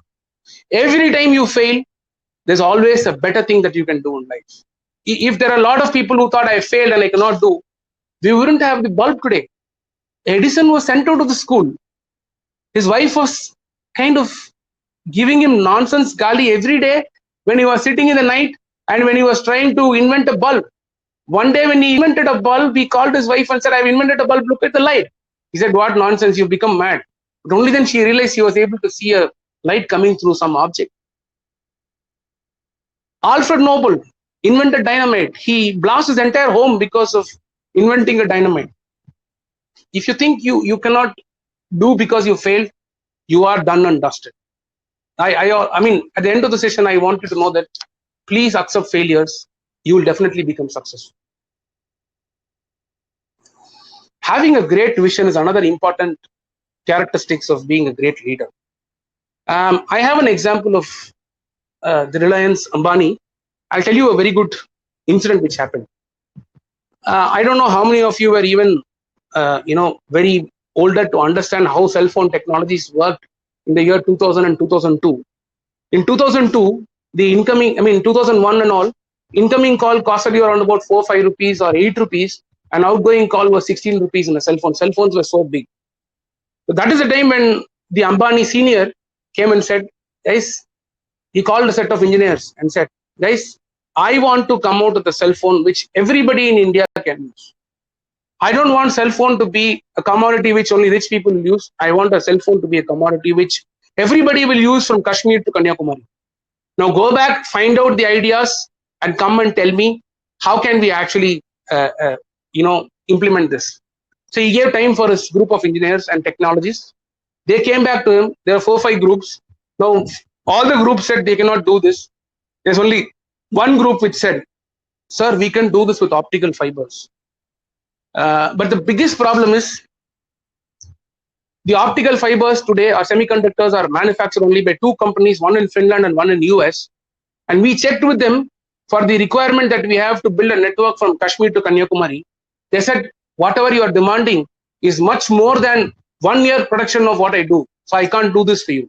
Every time you fail, there's always a better thing that you can do in life. If there are a lot of people who thought I failed and I cannot do, we wouldn't have the bulb today. Edison was sent out of the school. His wife was kind of giving him nonsense gali every day when he was sitting in the night and when he was trying to invent a bulb. One day when he invented a bulb, he called his wife and said, I've invented a bulb, look at the light. He said, what nonsense, you've become mad. But only then she realized he was able to see a light coming through some object. Alfred Nobel invented dynamite. He blasted his entire home because of inventing a dynamite. If you think you cannot do because you failed, you are done and dusted. I mean, at the end of the session, I want you to know that please accept failures. You will definitely become successful. Having a great vision is another important characteristics of being a great leader. I have an example of the Reliance Ambani. I'll tell you a very good incident which happened. I don't know how many of you were even, very older to understand how cell phone technologies worked in the year 2000 and 2002. In 2002, the incoming, 2001 and all, incoming call costed you around about 4, 5 rupees or 8 rupees. An outgoing call was 16 rupees in a cell phone. Cell phones were so big. So that is the time when the Ambani senior came and said, guys, he called a set of engineers and said, guys, I want to come out with a cell phone which everybody in India can use. I don't want cell phone to be a commodity which only rich people will use. I want a cell phone to be a commodity which everybody will use from Kashmir to Kanyakumari. Now go back, find out the ideas and come and tell me how can we actually implement this. So he gave time for his group of engineers and technologists. They came back to him. There are 4 or 5 groups. Now all the groups said they cannot do this. There's only one group which said, sir, we can do this with optical fibers. But the biggest problem is the optical fibers today, our semiconductors are manufactured only by 2 companies, one in Finland and one in US. And we checked with them for the requirement that we have to build a network from Kashmir to Kanyakumari. They said, whatever you are demanding is much more than 1 year production of what I do. So I can't do this for you.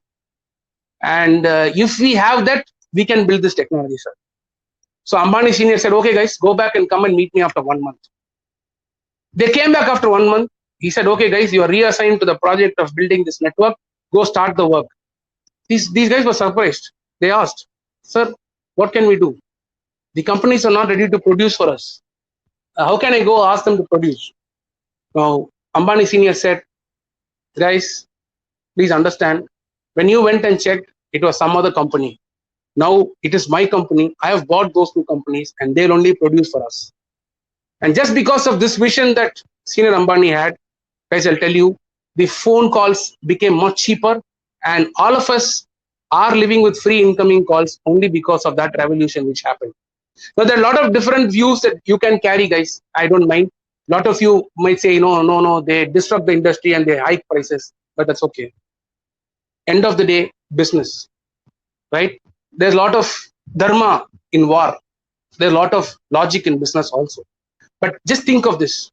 And if we have that, we can build this technology, sir. So Ambani senior said, okay, guys, go back and come and meet me after 1 month. They came back after 1 month. He said, okay, guys, you are reassigned to the project of building this network. Go start the work. These guys were surprised. They asked, sir, what can we do? The companies are not ready to produce for us. How can I go ask them to produce? Now, Ambani senior said, guys, please understand, when you went and checked, it was some other company. Now it is my company. I have bought those 2 companies and they'll only produce for us. And just because of this vision that Senior Ambani had, guys, I'll tell you, the phone calls became much cheaper and all of us are living with free incoming calls only because of that revolution which happened. Now there are a lot of different views that you can carry, guys. I don't mind. A lot of you might say, no, they disrupt the industry and they hike prices, but that's okay. End of the day, business, right? There's a lot of dharma in war. There's a lot of logic in business also. But just think of this.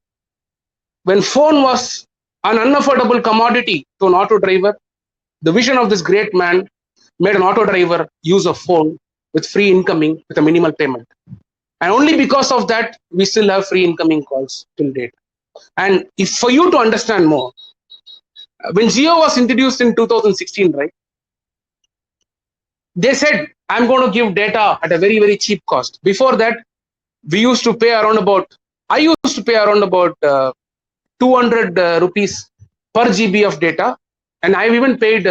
When phone was an unaffordable commodity to an auto driver, the vision of this great man made an auto driver use a phone with free incoming with a minimal payment. And only because of that, we still have free incoming calls till date. And if for you to understand more, when Jio was introduced in 2016, right? They said, I'm going to give data at a very, very cheap cost. Before that, we used to pay around about, I used to pay around about 200 rupees per GB of data. And I've even paid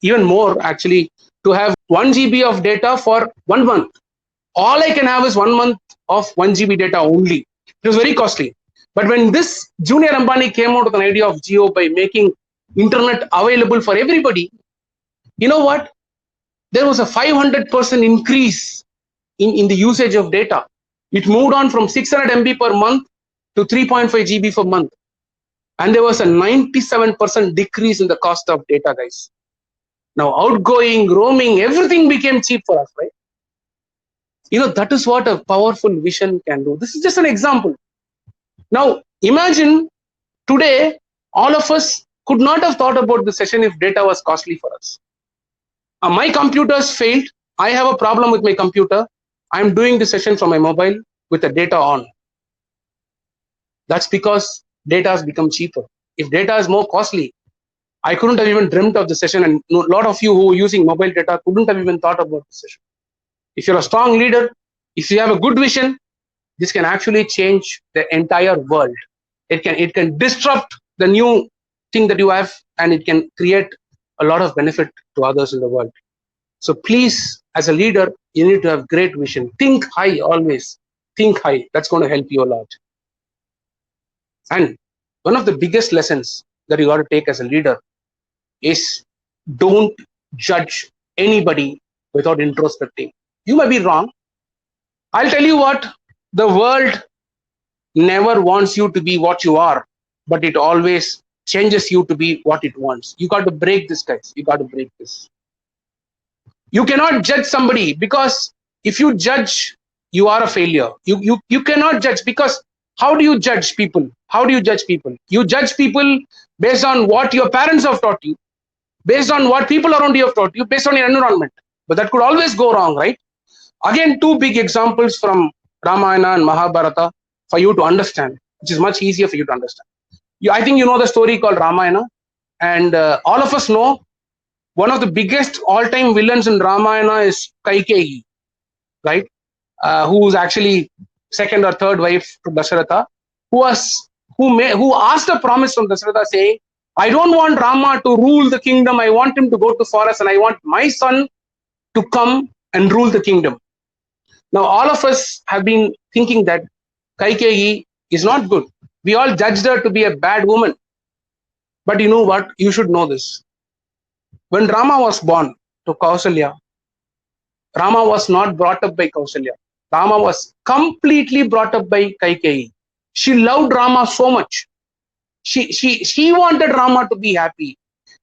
even more actually to have 1 GB of data for 1 month. All I can have is 1 month of 1 GB data only. It was very costly. But when this Junior Ambani came out with an idea of Jio by making internet available for everybody, you know what? There was a 500% increase in the usage of data. It moved on from 600 MB per month to 3.5 GB per month. And there was a 97% decrease in the cost of data, guys. Now, outgoing, roaming, everything became cheap for us, right? You know, that is what a powerful vision can do. This is just an example. Now, imagine today, all of us could not have thought about the session if data was costly for us. My computers failed. I have a problem with my computer. I'm doing the session from my mobile with the data on. That's because data has become cheaper. If data is more costly, I couldn't have even dreamt of the session, and a lot of you who are using mobile data couldn't have even thought about the session. If you're a strong leader, if you have a good vision, this can actually change the entire world. It can disrupt the new thing that you have, and it can create a lot of benefit to others in the world. So please, as a leader, you need to have great vision. Think high always. Think high. That's going to help you a lot. And one of the biggest lessons that you got to take as a leader is don't judge anybody without introspecting. You may be wrong. I'll tell you what, the world never wants you to be what you are, but it always changes you to be what it wants. You got to break this, guys. You got to break this. You cannot judge somebody, because if you judge, you are a failure. You cannot judge, because how do you judge people? How do you judge people? You judge people based on what your parents have taught you, based on what people around you have taught you, based on your environment. But that could always go wrong, right? Again, two big examples from Ramayana and Mahabharata for you to understand, which is much easier for you to understand. I think you know the story called Ramayana, and all of us know one of the biggest all-time villains in Ramayana is Kaikeyi, right? Who is actually second or third wife to Dasharatha, who asked a promise from Dasharatha saying, I don't want Rama to rule the kingdom. I want him to go to forest, and I want my son to come and rule the kingdom. Now, all of us have been thinking that Kaikeyi is not good. We all judged her to be a bad woman. But you know what? You should know this. When Rama was born to Kausalya, Rama was not brought up by Kausalya. Rama was completely brought up by Kaikeyi. She loved Rama so much. She wanted Rama to be happy.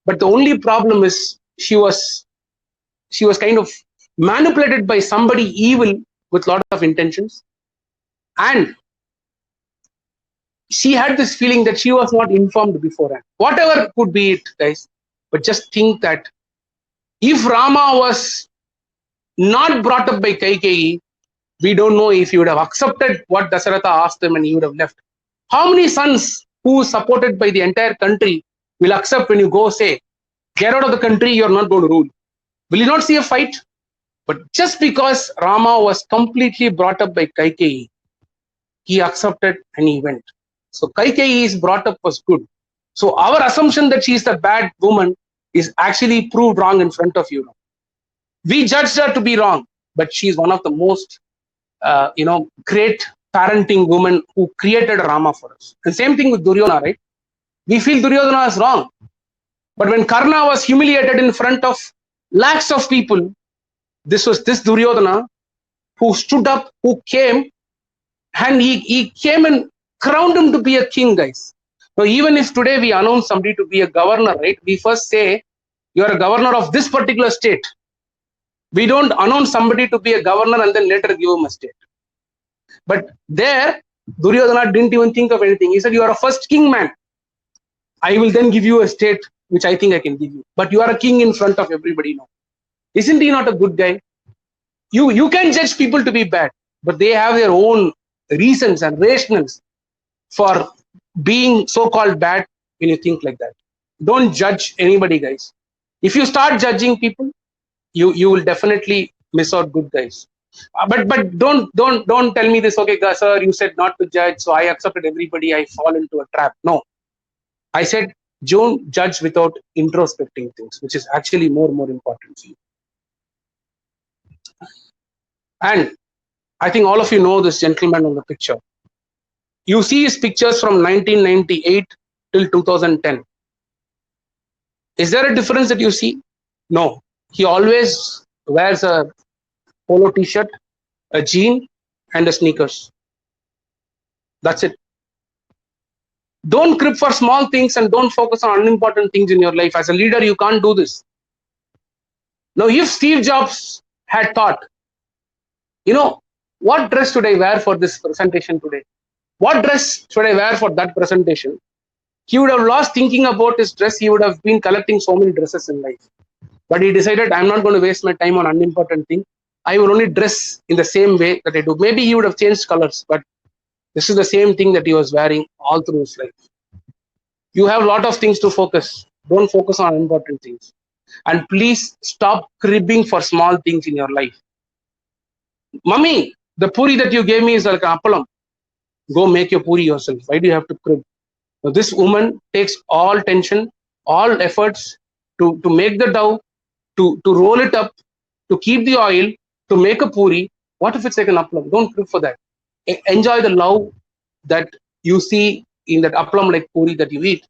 But the only problem is she was kind of manipulated by somebody evil with a lot of intentions. And she had this feeling that she was not informed beforehand. Whatever could be it, guys. But just think that if Rama was not brought up by Kaikeyi, we don't know if he would have accepted what Dasharatha asked him and he would have left. How many sons who are supported by the entire country will accept when you go say, get out of the country, you're not going to rule? Will you not see a fight? But just because Rama was completely brought up by Kaikeyi, he accepted and he went. So Kaikeyi's brought up was good. So our assumption that she's the bad woman is actually proved wrong in front of you. We judged her to be wrong, but she's one of the most, great parenting women who created Rama for us. And same thing with Duryodhana, right? We feel Duryodhana is wrong. But when Karna was humiliated in front of lakhs of people, this was this Duryodhana who stood up, who came, and he came and crowned him to be a king, guys. Now, even if today we announce somebody to be a governor, right? We first say, you're a governor of this particular state. We don't announce somebody to be a governor and then later give him a state. But there, Duryodhana didn't even think of anything. He said, you are a first king man. I will then give you a state which I think I can give you. But you are a king in front of everybody now. Isn't he not a good guy? You can judge people to be bad, but they have their own reasons and rationals for being so-called bad when you think like that. Don't judge anybody, guys. If you start judging people, you will definitely miss out good guys. But don't tell me this, okay, sir, you said not to judge, so I accepted everybody, I fall into a trap. No. I said don't judge without introspecting things, which is actually more important for you. And I think all of you know this gentleman on the picture. You see his pictures from 1998 till 2010. Is there a difference that you see? No. He always wears a polo t-shirt, a jean, and a sneakers. That's it. Don't crib for small things and don't focus on unimportant things in your life. As a leader, you can't do this. Now, if Steve Jobs had thought, what dress should I wear for this presentation today? What dress should I wear for that presentation? He would have lost thinking about his dress. He would have been collecting so many dresses in life. But he decided, I'm not going to waste my time on unimportant thing. I will only dress in the same way that I do. Maybe he would have changed colors, but this is the same thing that he was wearing all through his life. You have a lot of things to focus. Don't focus on important things. And please stop cribbing for small things in your life. Mummy, the puri that you gave me is like an appalam. Go make your puri yourself. Why do you have to crib? So this woman takes all tension, all efforts to make the dough, to roll it up, to keep the oil, to make a puri. What if it's like an appalam? Don't crib for that. Enjoy the love that you see in that appalam like puri that you eat.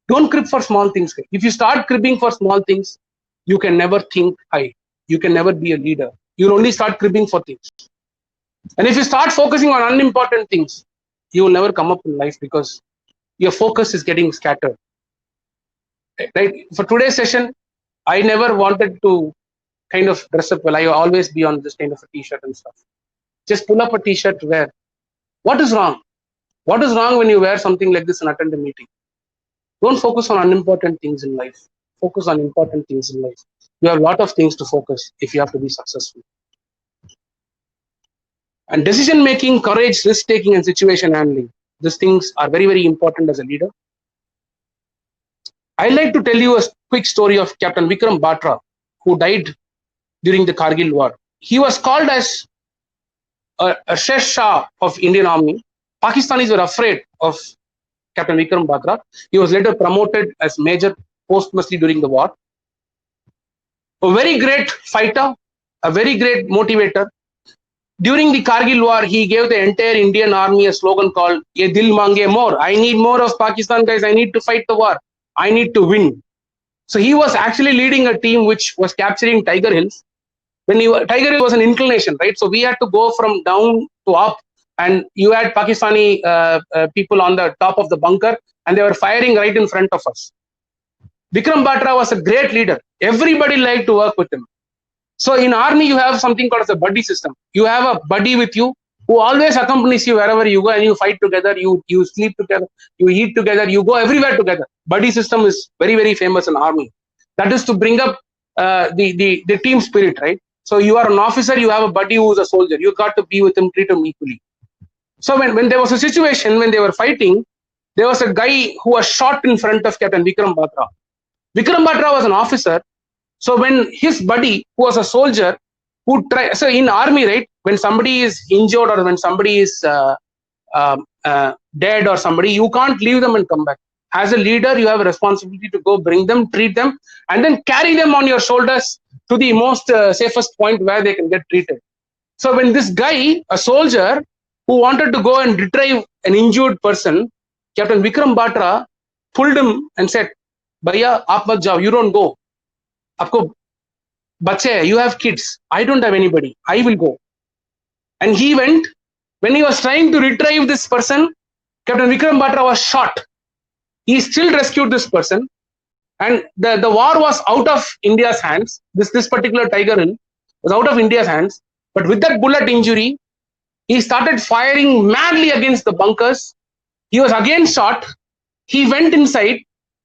Don't crib for small things. If you start cribbing for small things, you can never think high. You can never be a leader. You'll only start cribbing for things. And if you start focusing on unimportant things, you will never come up in life because your focus is getting scattered. Right? For today's session, I never wanted to kind of dress up well. I always be on this kind of a t-shirt and stuff. Just pull up a t-shirt to wear. What is wrong? What is wrong when you wear something like this and attend a meeting? Don't focus on unimportant things in life. Focus on important things in life. You have a lot of things to focus if you have to be successful. And decision making, courage, risk taking, and situation handling. These things are very, very important as a leader. I'd like to tell you a quick story of Captain Vikram Batra, who died during the Kargil war. He was called as a Shah of Indian Army. Pakistanis were afraid of Captain Vikram Batra. He was later promoted as major posthumously during the war. A very great fighter, a very great motivator. During the Kargil war, he gave the entire Indian army a slogan called "Ye dil mange more." I need more of Pakistan, guys. I need to fight the war. I need to win. So he was actually leading a team which was capturing Tiger Hills. Tiger Hill was an inclination, right? So we had to go from down to up, and you had Pakistani people on the top of the bunker, and they were firing right in front of us. Vikram Batra was a great leader. Everybody liked to work with him. So in army, you have something called as a buddy system. You have a buddy with you who always accompanies you wherever you go, and you fight together, you sleep together, you eat together, you go everywhere together. Buddy system is very, very famous in army. That is to bring up the team spirit, right? So you are an officer, you have a buddy who is a soldier. You got to be with him, treat him equally. So when there was a situation when they were fighting, there was a guy who was shot in front of Captain Vikram Batra. Vikram Batra was an officer. So when his buddy, who was a soldier, so in army, right, when somebody is injured or when somebody is dead or somebody, you can't leave them and come back. As a leader, you have a responsibility to go bring them, treat them, and then carry them on your shoulders to the most safest point where they can get treated. So when this guy, a soldier, who wanted to go and retrieve an injured person, Captain Vikram Batra pulled him and said, "Bhaiya, aap mat jao, you don't go. Aapko bache hai, you have kids. I don't have anybody. I will go." And he went. When he was trying to retrieve this person, Captain Vikram Batra was shot. He still rescued this person. And the war was out of India's hands. This particular Tiger Hill was out of India's hands. But with that bullet injury, he started firing madly against the bunkers. He was again shot. He went inside.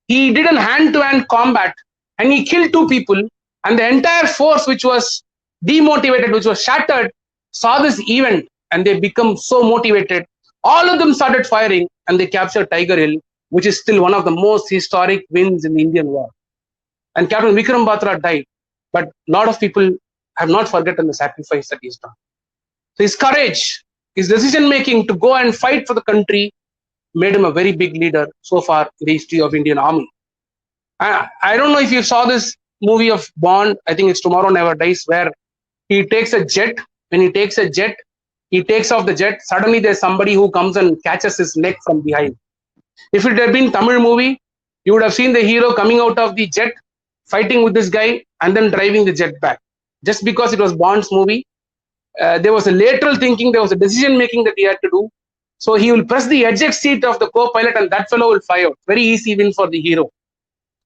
He did a hand-to-hand combat, and he killed 2 people. And the entire force, which was demotivated, which was shattered, saw this event, and they become so motivated. All of them started firing, and they captured Tiger Hill, which is still one of the most historic wins in the Indian War. And Captain Vikram Batra died, but a lot of people have not forgotten the sacrifice that he's done. So his courage, his decision-making to go and fight for the country made him a very big leader so far in the history of Indian Army. I don't know if you saw this movie of Bond. I think it's Tomorrow Never Dies, where he takes a jet. When he takes a jet, he takes off the jet. Suddenly there's somebody who comes and catches his neck from behind. If it had been Tamil movie, you would have seen the hero coming out of the jet, fighting with this guy, and then driving the jet back. Just because it was Bond's movie, there was a lateral thinking, there was a decision making that he had to do. So he will press the eject seat of the co-pilot, and that fellow will fly out. Very easy win for the hero.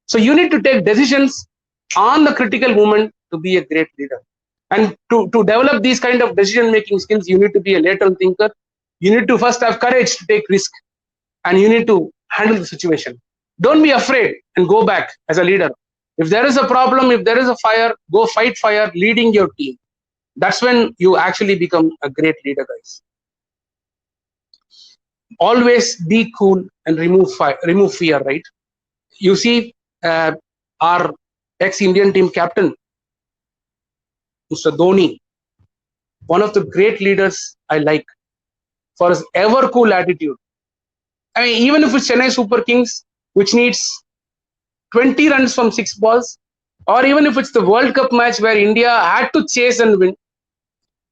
So you need to take decisions on the critical moment to be a great leader. And to develop these kind of decision making skills, you need to be a lateral thinker. You need to first have courage to take risk, and you need to handle the situation. Don't be afraid and go back as a leader. If there is a problem, if there is a fire, go fight fire leading your team. That's when you actually become a great leader, guys. Always be cool and remove fear, right? You see, our ex-Indian team captain, Mr. Dhoni, one of the great leaders I like for his ever cool attitude. I mean, even if it's Chennai Super Kings, which needs 20 runs from 6 balls, or even if it's the World Cup match where India had to chase and win,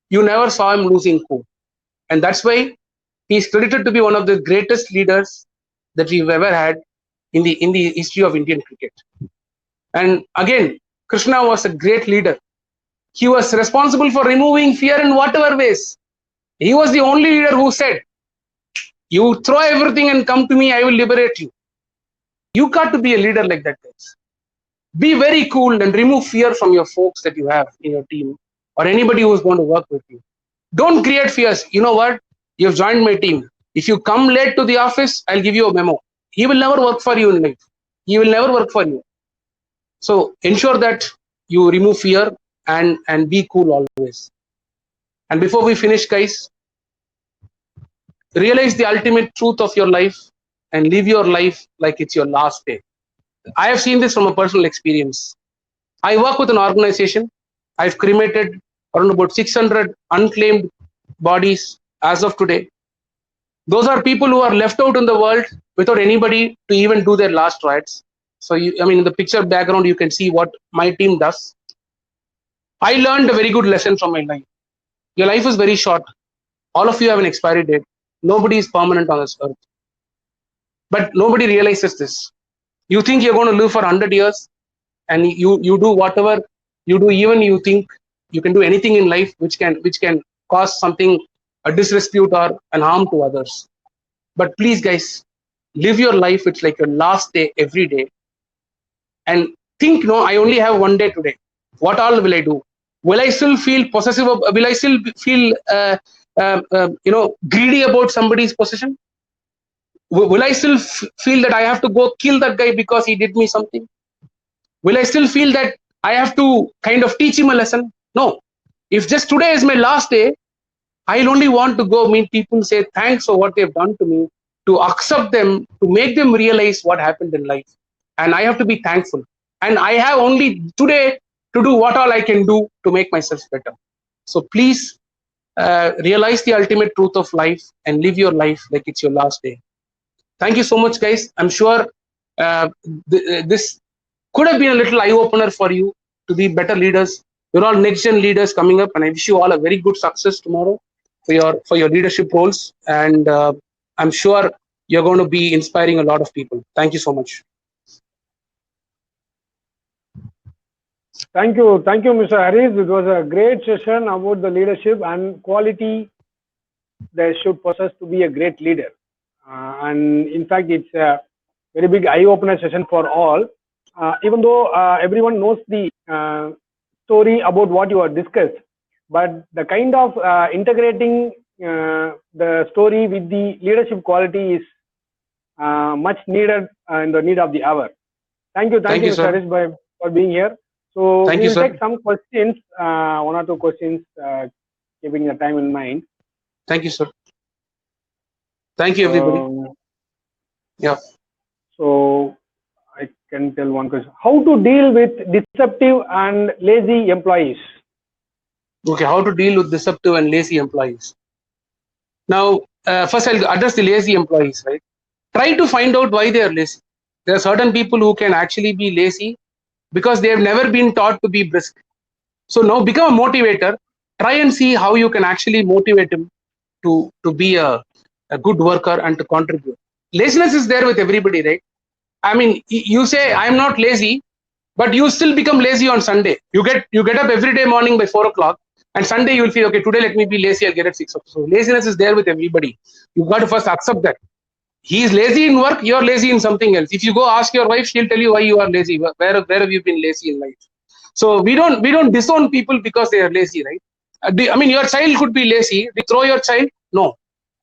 you never saw him losing cool. And that's why he's credited to be one of the greatest leaders that we've ever had in the history of Indian cricket. And again, Krishna was a great leader. He was responsible for removing fear in whatever ways. He was the only leader who said, you throw everything and come to me, I will liberate you. You got to be a leader like that, guys. Be very cool and remove fear from your folks that you have in your team or anybody who is going to work with you. Don't create fears. You know what? You've joined my team. If you come late to the office, I'll give you a memo. He will never work for you in life. He will never work for you. So ensure that you remove fear and be cool always. And before we finish, guys, realize the ultimate truth of your life and live your life like it's your last day. I have seen this from a personal experience. I work with an organization. I've cremated around about 600 unclaimed bodies as of today. Those are people who are left out in the world without anybody to even do their last rites. So, in the picture background, you can see what my team does. I learned a very good lesson from my life. Your life is very short. All of you have an expiry date. Nobody is permanent on this earth. But nobody realizes this. You think you're going to live for 100 years and you do whatever you do, even you think you can do anything in life which can cause something, a disrepute or an harm to others. But please, guys, live your life. It's like your last day every day. And think, no, I only have one day today. What all will I do? Will I still feel possessive? Will I still feel greedy about somebody's possession? Will I still feel that I have to go kill that guy because he did me something? Will I still feel that I have to kind of teach him a lesson? No. If just today is my last day, I'll only want to go meet people, say thanks for what they've done to me, to accept them, to make them realize what happened in life. And I have to be thankful. And I have only today to do what all I can do to make myself better. So please realize the ultimate truth of life and live your life like it's your last day. Thank you so much, guys. I'm sure this could have been a little eye-opener for you to be better leaders. You're all next-gen leaders coming up, and I wish you all a very good success tomorrow for your leadership roles. And I'm sure you're going to be inspiring a lot of people. Thank you so much. Thank you, Mr. Harris. It was a great session about the leadership and quality they should possess to be a great leader. And in fact, it's a very big eye-opener session for all. even though everyone knows the story about what you are discussed, but the kind of integrating the story with the leadership quality is much needed in the need of the hour. Thank you, Thank you, Mr. sir. Harish, for being here. So Thank we you, will sir. take some questions, one or two questions, keeping the time in mind. Thank you, sir. Thank you, everybody. Yeah. So I can tell one question: how to deal with deceptive and lazy employees? Okay, how to deal with deceptive and lazy employees. Now, first I'll address the lazy employees, right? Try to find out why they are lazy. There are certain people who can actually be lazy because they have never been taught to be brisk. So now become a motivator. Try and see how you can actually motivate him to be a good worker and to contribute. Laziness is there with everybody, right? I mean, you say I'm not lazy, but you still become lazy on Sunday. You get up every day morning by 4 o'clock, and Sunday you will feel, okay, today let me be lazy. I'll get at 6 o'clock. So laziness is there with everybody. You've got to first accept that. He is lazy in work, you're lazy in something else. If you go ask your wife, she'll tell you why you are lazy. Where have you been lazy in life? So we don't disown people because they are lazy, right? I mean, your child could be lazy. We throw your child? No.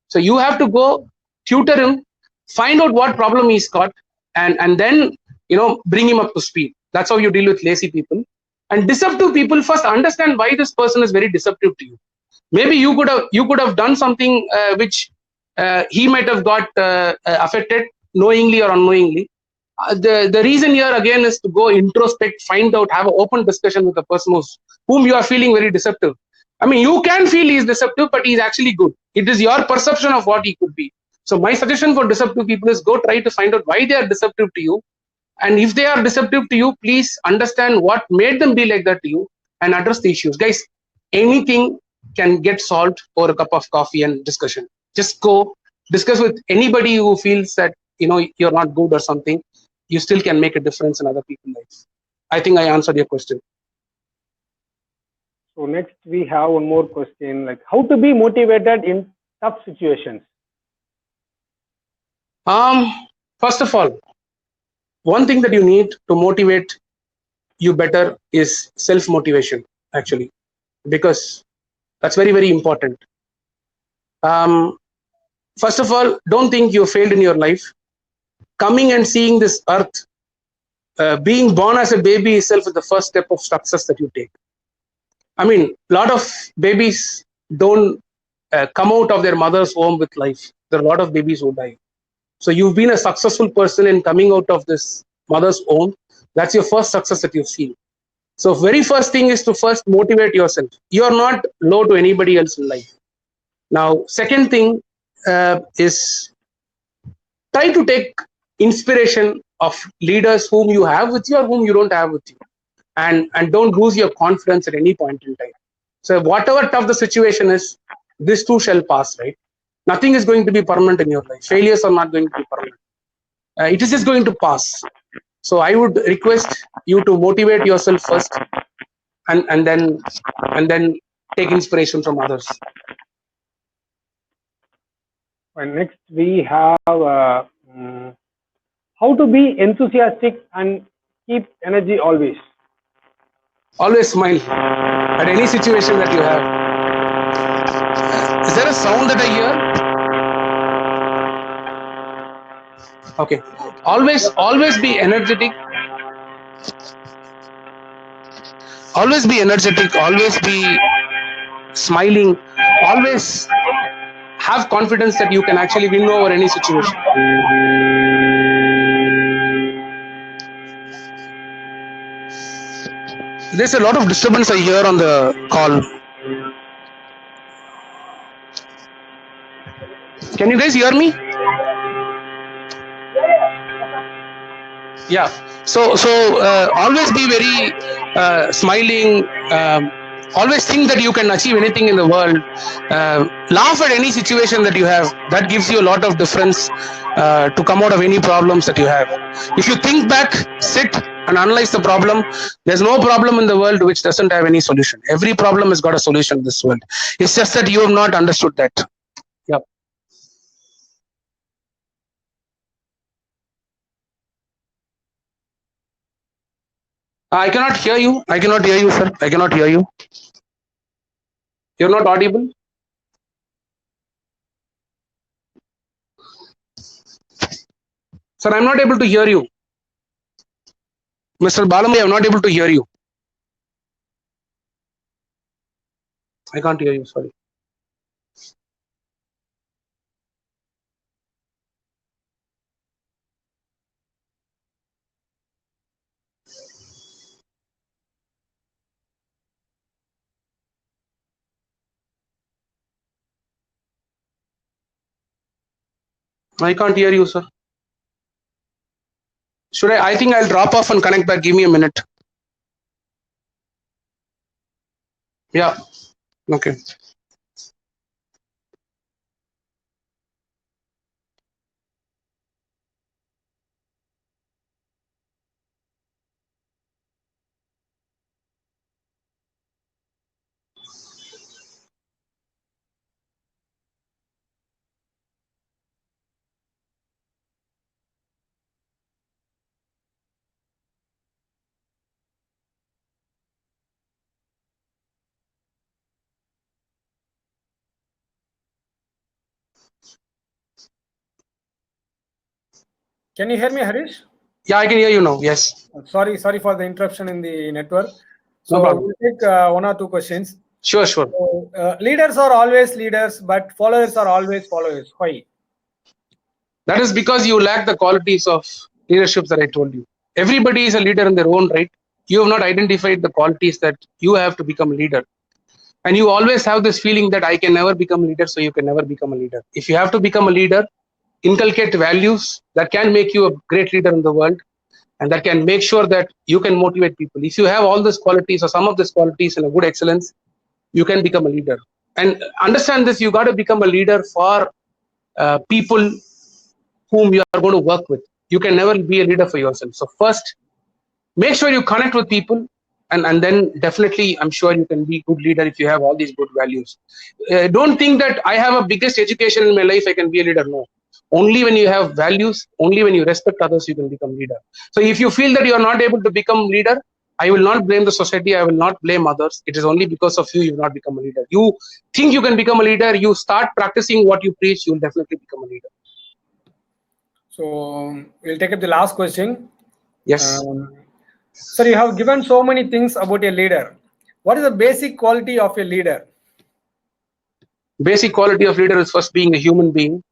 So you have to go tutor him, find out what problem he's got, and then bring him up to speed. That's how you deal with lazy people. And deceptive people, first understand why this person is very deceptive to you. Maybe you could have done something which he might have got affected knowingly or unknowingly. The reason here again is to go introspect, find out, have an open discussion with the person whom you are feeling very deceptive. I mean, you can feel he's deceptive, but he's actually good. It is your perception of what he could be. So my suggestion for deceptive people is go try to find out why they are deceptive to you. And if they are deceptive to you, please understand what made them be like that to you and address the issues. Guys, anything can get solved over a cup of coffee and discussion. Just go discuss with anybody who feels that you're not good or something. You still can make a difference in other people's lives. I think I answered your question. So next we have one more question, like how to be motivated in tough situations. First of all, one thing that you need to motivate you better is self-motivation, actually, because that's very, very important. First of all, don't think you failed in your life. Coming and seeing this earth, being born as a baby itself is the first step of success that you take. I mean, a lot of babies don't come out of their mother's womb with life. There are a lot of babies who die. So you've been a successful person in coming out of this mother's womb. That's your first success that you've seen. So very first thing is to first motivate yourself. You're not low to anybody else in life. Now, second thing is try to take inspiration of leaders whom you have with you or whom you don't have with you. And don't lose your confidence at any point in time. So whatever tough the situation is, this too shall pass, right? Nothing is going to be permanent in your life. Failures are not going to be permanent. It is just going to pass. So I would request you to motivate yourself first, and then take inspiration from others. And next we have how to be enthusiastic and keep energy always. Always smile at any situation that you have. Is there a sound that I hear? Okay. Always be energetic. Always be energetic. Always be smiling. Always have confidence that you can actually win over any situation. There's a lot of disturbance I hear on the call. Can you guys hear me? Yeah. So always be very smiling. Always think that you can achieve anything in the world. Laugh at any situation that you have. That gives you a lot of difference to come out of any problems that you have. If you think back, sit and analyze the problem. There's no problem in the world which doesn't have any solution. Every problem has got a solution in this world. It's just that you have not understood that. Yeah. I cannot hear you. I cannot hear you, sir. I cannot hear you. You're not audible. Sir, I'm not able to hear you. Mr. Balamai, I'm not able to hear you. I can't hear you, sorry. I can't hear you, sir. Should I think I'll drop off and connect back. Give me a minute. Yeah. Okay. Can you hear me, Harish? Yeah, I can hear you now. Yes. Sorry for the interruption in the network. No So problem. we'll take one or two questions. Sure. So, leaders are always leaders, but followers are always followers. Why? That is because you lack the qualities of leadership that I told you. Everybody is a leader in their own right. You have not identified the qualities that you have to become a leader. And you always have this feeling that I can never become a leader, so you can never become a leader. If you have to become a leader, inculcate values that can make you a great leader in the world and that can make sure that you can motivate people. If you have all these qualities or some of these qualities in a good excellence, you can become a leader. And understand this, you got to become a leader for people whom you are going to work with. You can never be a leader for yourself. So first, make sure you connect with people, and then definitely I'm sure you can be a good leader if you have all these good values. Don't think that I have a biggest education in my life, I can be a leader. No. Only when you have values, only when you respect others, you can become leader. So if you feel that you are not able to become leader, I will not blame the society, I will not blame others. It is only because of you will not become a leader. You think you can become a leader, you start practicing what you preach, you will definitely become a leader. So we'll take up the last question. Yes. Sir, you have given so many things about a leader. What is the basic quality of a leader? Basic quality of leader is first being a human being.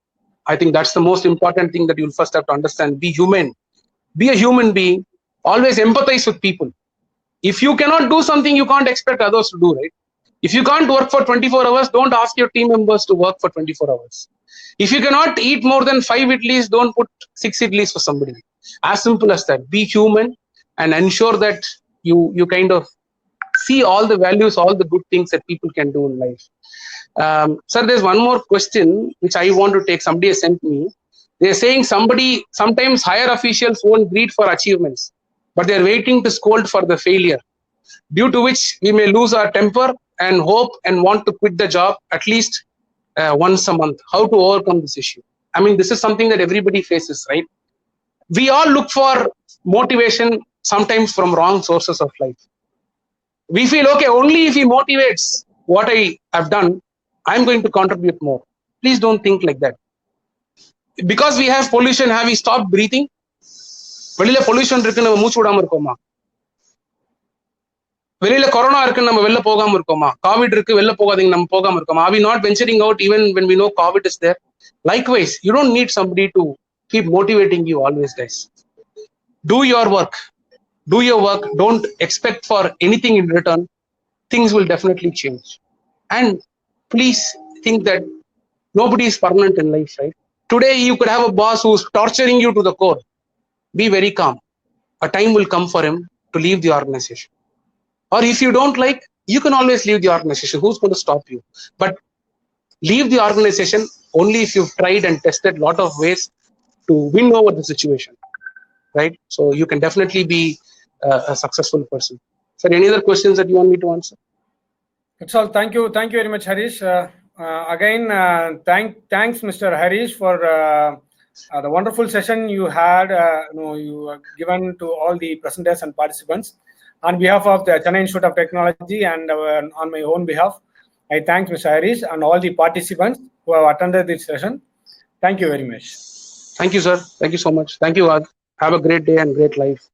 I think that's the most important thing that you'll first have to understand. Be human. Be a human being. Always empathize with people. If you cannot do something, you can't expect others to do, right? If you can't work for 24 hours, don't ask your team members to work for 24 hours. If you cannot eat more than 5 idlis, don't put 6 idlis for somebody. As simple as that. Be human and ensure that you kind of see all the values, all the good things that people can do in life. Sir, there's one more question which I want to take. Somebody has sent me. They're saying sometimes higher officials won't greet for achievements, but they're waiting to scold for the failure, due to which we may lose our temper and hope and want to quit the job at least once a month. How to overcome this issue? I mean, this is something that everybody faces, right? We all look for motivation sometimes from wrong sources of life. We feel, okay, only if he motivates what I have done, I'm going to contribute more. Please don't think like that. Because we have pollution, have we stopped breathing? வெளியில pollution இருக்கு, நம்ம மூச்சு விடாம இருக்கோமா? வெளியில corona இருக்கு, நம்ம வெளில போகாம இருக்கோமா? கோவிட் இருக்கு, வெளில போகாதீங்க, நம்ம போகாம இருக்கோமா? Are we not venturing out even when we know COVID is there? Likewise, you don't need somebody to keep motivating you always, guys. Do your work. Do your work. Don't expect for anything in return. Things will definitely change. And please think that nobody is permanent in life, right? Today you could have a boss who's torturing you to the core. Be very calm. A time will come for him to leave the organization. Or if you don't like, you can always leave the organization. Who's going to stop you? But leave the organization only if you've tried and tested a lot of ways to win over the situation, right? So you can definitely be a successful person. Sir, any other questions that you want me to answer? That's all. Thank you very much, Harish. Again, thanks, Mr. Harish, for the wonderful session you had. You given to all the presenters and participants. On behalf of the Chennai Institute of Technology and on my own behalf, I thank Mr. Harish and all the participants who have attended this session. Thank you very much. Thank you, sir. Thank you so much. Thank you, Ad. Have a great day and great life.